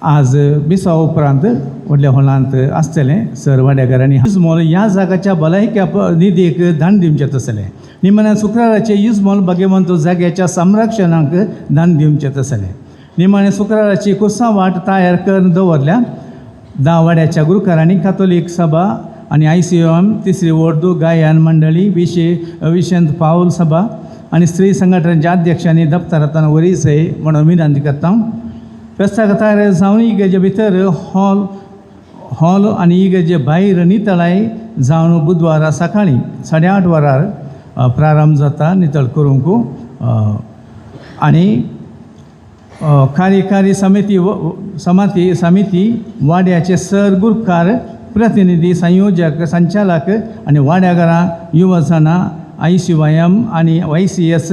S3: आज मिसा उपरांत व्हडल्या हॉलांत आसतलें. सर वाड्याकारांनी इजमोल ह्या जागाच्या भलायकी निधीक दान दिवचें आसलें. निमाण्या शुक्राराचे इजमोल भाग्यवंत जाग्याच्या संरक्षणाक दान दिवचें आसलें. निमाण्या शुक्राराची कुर्सा वाट तयार करून दवरल्या. 10 वाड्याच्या गुरकारांनी कॅथोलीक सभा आनी ICOM, तिसरी उर्दू गायन मंडळी, विशंत पाऊल सभा आनी स्त्री संघटनाच्या अध्यक्षांनी दफ्तरांत वरीचे म्हणून विनंती करता. फेस्ताक तयार जावन इगर्जे भितर हॉल आनी इगर्जे भायर नितळाय जावन बुधवारा सकाळीं 8:30 वरार प्रारंभ जाता नितळ करूंक. आनी कार्यकारी समिती वाड्याचे सर गुरकार प्रतिनिधी संयोजक संचालक आनी वाड्याघरां युवजना ICYM आनी YCS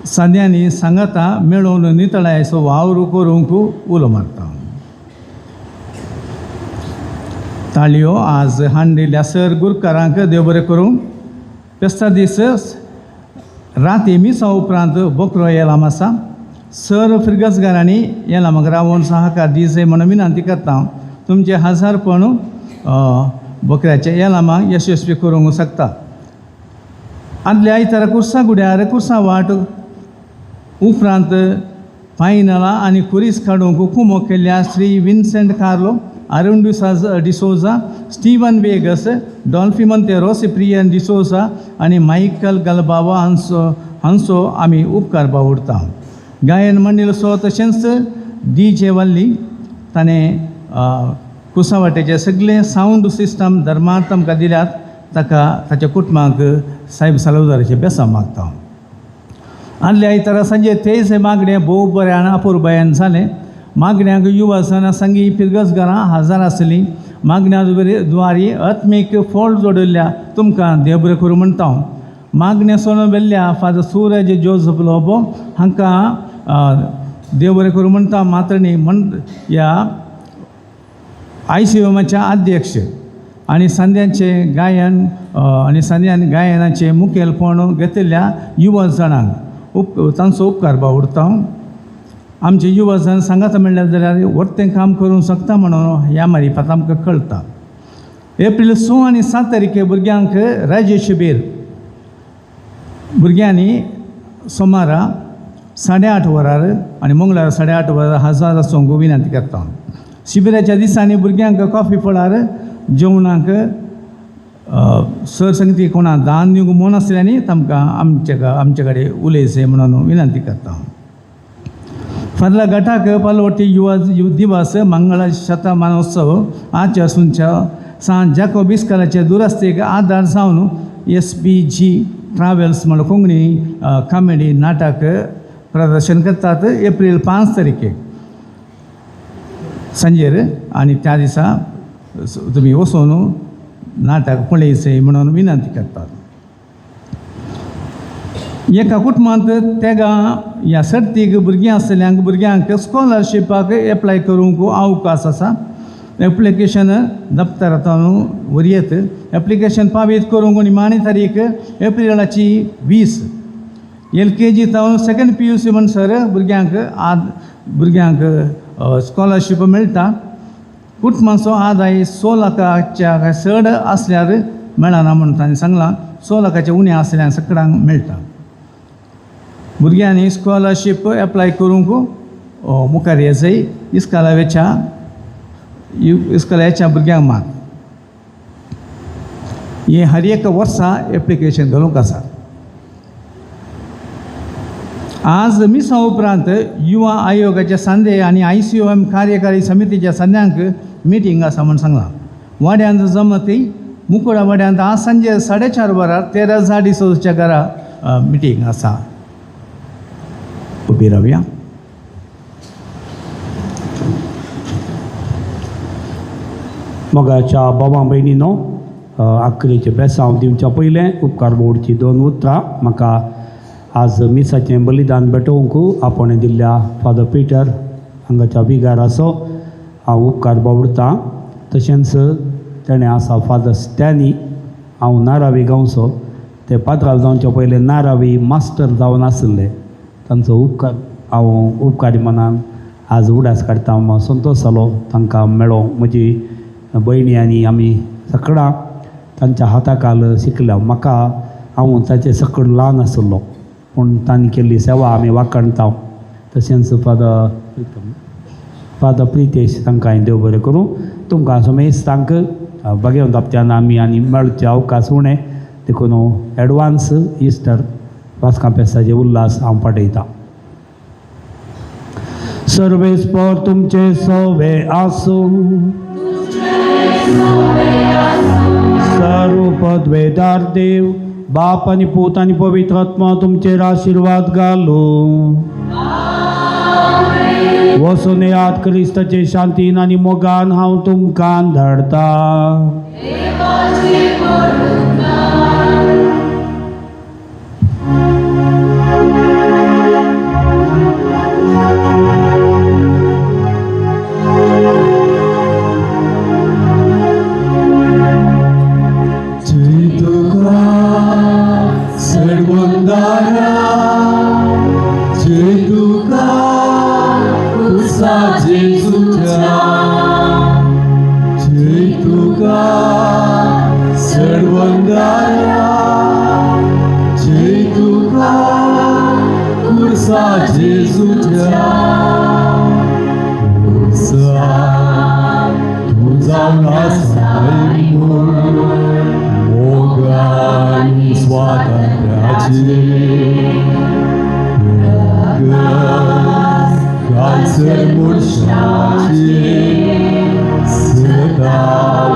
S3: सद्यांनी सांगता मेळून नितळायचो वावर करूंक उलो मारता. ताळयो आज हांडिल्ल्या सर गुरकारांक देव बरें करूं. फेस्ता दीस राती मिसा उपरांत बोकरो येलाम आसा. सर फिरगसगारांनी याला मग रावण सहकार दिसे म्हणून विनंती करता तुमचे हजारपण बकऱ्याचे याला मग यशस्वी करूंक शकता. आदल्या आयतारा कुर्सा गुड्यार कुर्सा वाट उपरांत फायनला आनी कुरीस काडूंक कुमो केल्ल्या Shri Vincent Carlo Arun D'Souza Steven Vegas Dolphy Monteiro Cyprian D'Souza आनी मायकल गलबावा हांचो आमी उपकार बावडटा. गायन मंडळ सो तशेंच DJ वल्ली ताणें कुसावाटेचे सगळे साऊंड सिस्टम धर्मार्थ आमकां दिल्यात ताका ताच्या कुटुंबाक साहेब सालवदाराचे बेसांव मागता. आदल्या आयतारा सांजे तेच हे मागणे भोव बऱ्यान अपुरबायान जालें. मागण्यांक युवा सण संगी फिरगसगारां हजर आसलीं. मागण्या द्वारी आत्मीक फोड जोडिल्ल्या तुमकां देव बरें करूं म्हणटा. मागणे सोनो वेल्ल्या फादर सूरज जोझफ लोबो हांकां देव बरें करूं म्हणटा. मात्रणी ह्या ICOMच्या अध्यक्ष आनी संध्यांचे गायन आनी संध्यान गायनाचे मुखेलपण घेतिल्ल्या युवा जणांक तांचो उपकार बावडटा. आमचे युवा जण सांगात म्हणल्यार जाल्यार वर्तें काम करूंक शकता म्हणून ह्या मारिफात आमकां कळटा. एप्रील 6 आनी 7 तारखे भुरग्यांक राज्य शिबीर भुरग्यांनी सोमारा 8:30 वरार आनी मंगळार 8:30 वरार हजर आसूंक विनंती करता. शिबिराच्या दिसांनी भुरग्यांक कॉफी फळार जेवणाक सरसंगती कोणा दान दिवंक म्हूण आसल्यानी तांकां आमचे कडेन उलयचे म्हणून विनंती करता. फादल्या गटाक पालवटी युवा दिवस मंगळ शतमानोत्सव आजच्या सांज जॅकोब इस्कॉलाचे दुरस्तेक आदार जावन SPG ट्रॅव्हल्स म्हणून कोंकणी कॉमेडी नाटक प्रदर्शन करतात एप्रील 5 तारखेक सांजेर आनी त्या दिसा तुमी वचून नाटक पळयचें म्हणून विनंती करतात. एका कुटुंबांत तेगा ह्या सर्तीक भुरगीं आसलेल्यांक भुरग्यांक स्कॉलरशिपाक एप्लाय करूंक अवकाश आसा. एप्लिकेशन दफ्तरांतून व्हरयेत. एप्लिकेशन फारीक करूंक निमाणी तारीख एप्रिलाची 20. LKG जावन 2nd PUC म्हणसर भुरग्यांक स्कॉलरशीप मेळटा. कुटुंबाचो आदाय 6 लाखाच्या चड आसल्यार मेळना म्हणून तांणी सांगलां. 6 लाखाच्या उणें आसल्यार सगळ्यांक मेळटा. भुरग्यांनी स्कॉलरशीप एप्लाय करूंक मुखार येचय. इस्कॉलाच्या भुरग्यांक मात हे हर एक वर्सा एप्लिकेशन घालूंक आसा. आज मिसा उपरांत युवा आयोगाच्या सांदे आनी ICOM कार्यकारी समितीच्या सांद्यांक मिटींग आसा म्हूण सांगलां. वाड्यांत जमती मुकुडा वाड्यांत आज सांजे 4:30 वरार 13 डिसोजच्या घरा मिटींग आसा. उबी रावया.
S2: मोगाच्या बाबा भयणीनो आखरेचे बेसांव दिवच्या पयलें उपकार बोर्डची 2 उतरां म्हाका आज मिसाचें बलिदान भेटोवंक आपण दिल्ल्या फादर पिटर हांगाच्या विगार आसो हांव उपकार बावडतां. तशेंच तेणें आसा फादर स्टॅनी हांव नारावी गांवचो. ते पात्रांव जावचे पयलें नारावी मास्टर जावन आसले. तांचो उपकार हांव उपकारी मनान आज उडास काडटा. संतोश जालो तांकां मेळोवंक. म्हजी भयणी आनी आमी सगळां तांच्या हाताखाल शिकल्या. म्हाका हांव ताचे सकड ल्हान आसलो पूण तांणी केल्ली सेवा आमी वाखणता. तशेंच फादर प्रितेश तांकां हांवें देव बरें करूं. तुमकां सोमेज तांक भगवंत हप्त्यान आमी आनी मेळचे अवकाश उणें देखून एडवान्स इस्टर वास्का पेस्ताचे उल्हास हांव पाठयतां. सर्वेस्पर तुमचे सवे आसूं. सर्वपदवेदार देव बाप आनी पूत आनी पवित्र आत्मा तुमचेर आशिर्वाद घालूं. वचून याद क्रिस्ताचे शांतीन आनी मोगान हांव तुमकां धाडटा.
S5: Sermon darah, Jeduka. खुर्सा जेजूच्या खुर्सा तू जाऊन असाय मोगानी स्वातंत्र्याचे गालसर मुर्शाचे सदा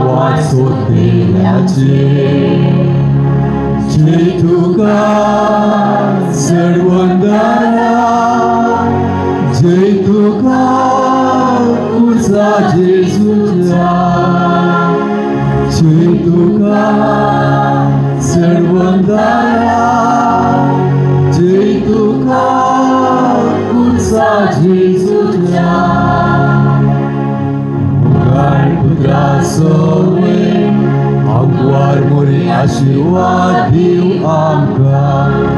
S5: वाचोतेल्याचे जय तुका सर्वंदारा जय तुका खुर्सा जेजूच्या जय तुका सर्वंदारा जय तुका खुर्सा जेजूच्या मुगार पुत्रा सोवे आमकां मोरी आशिर्वाद दिव आमकां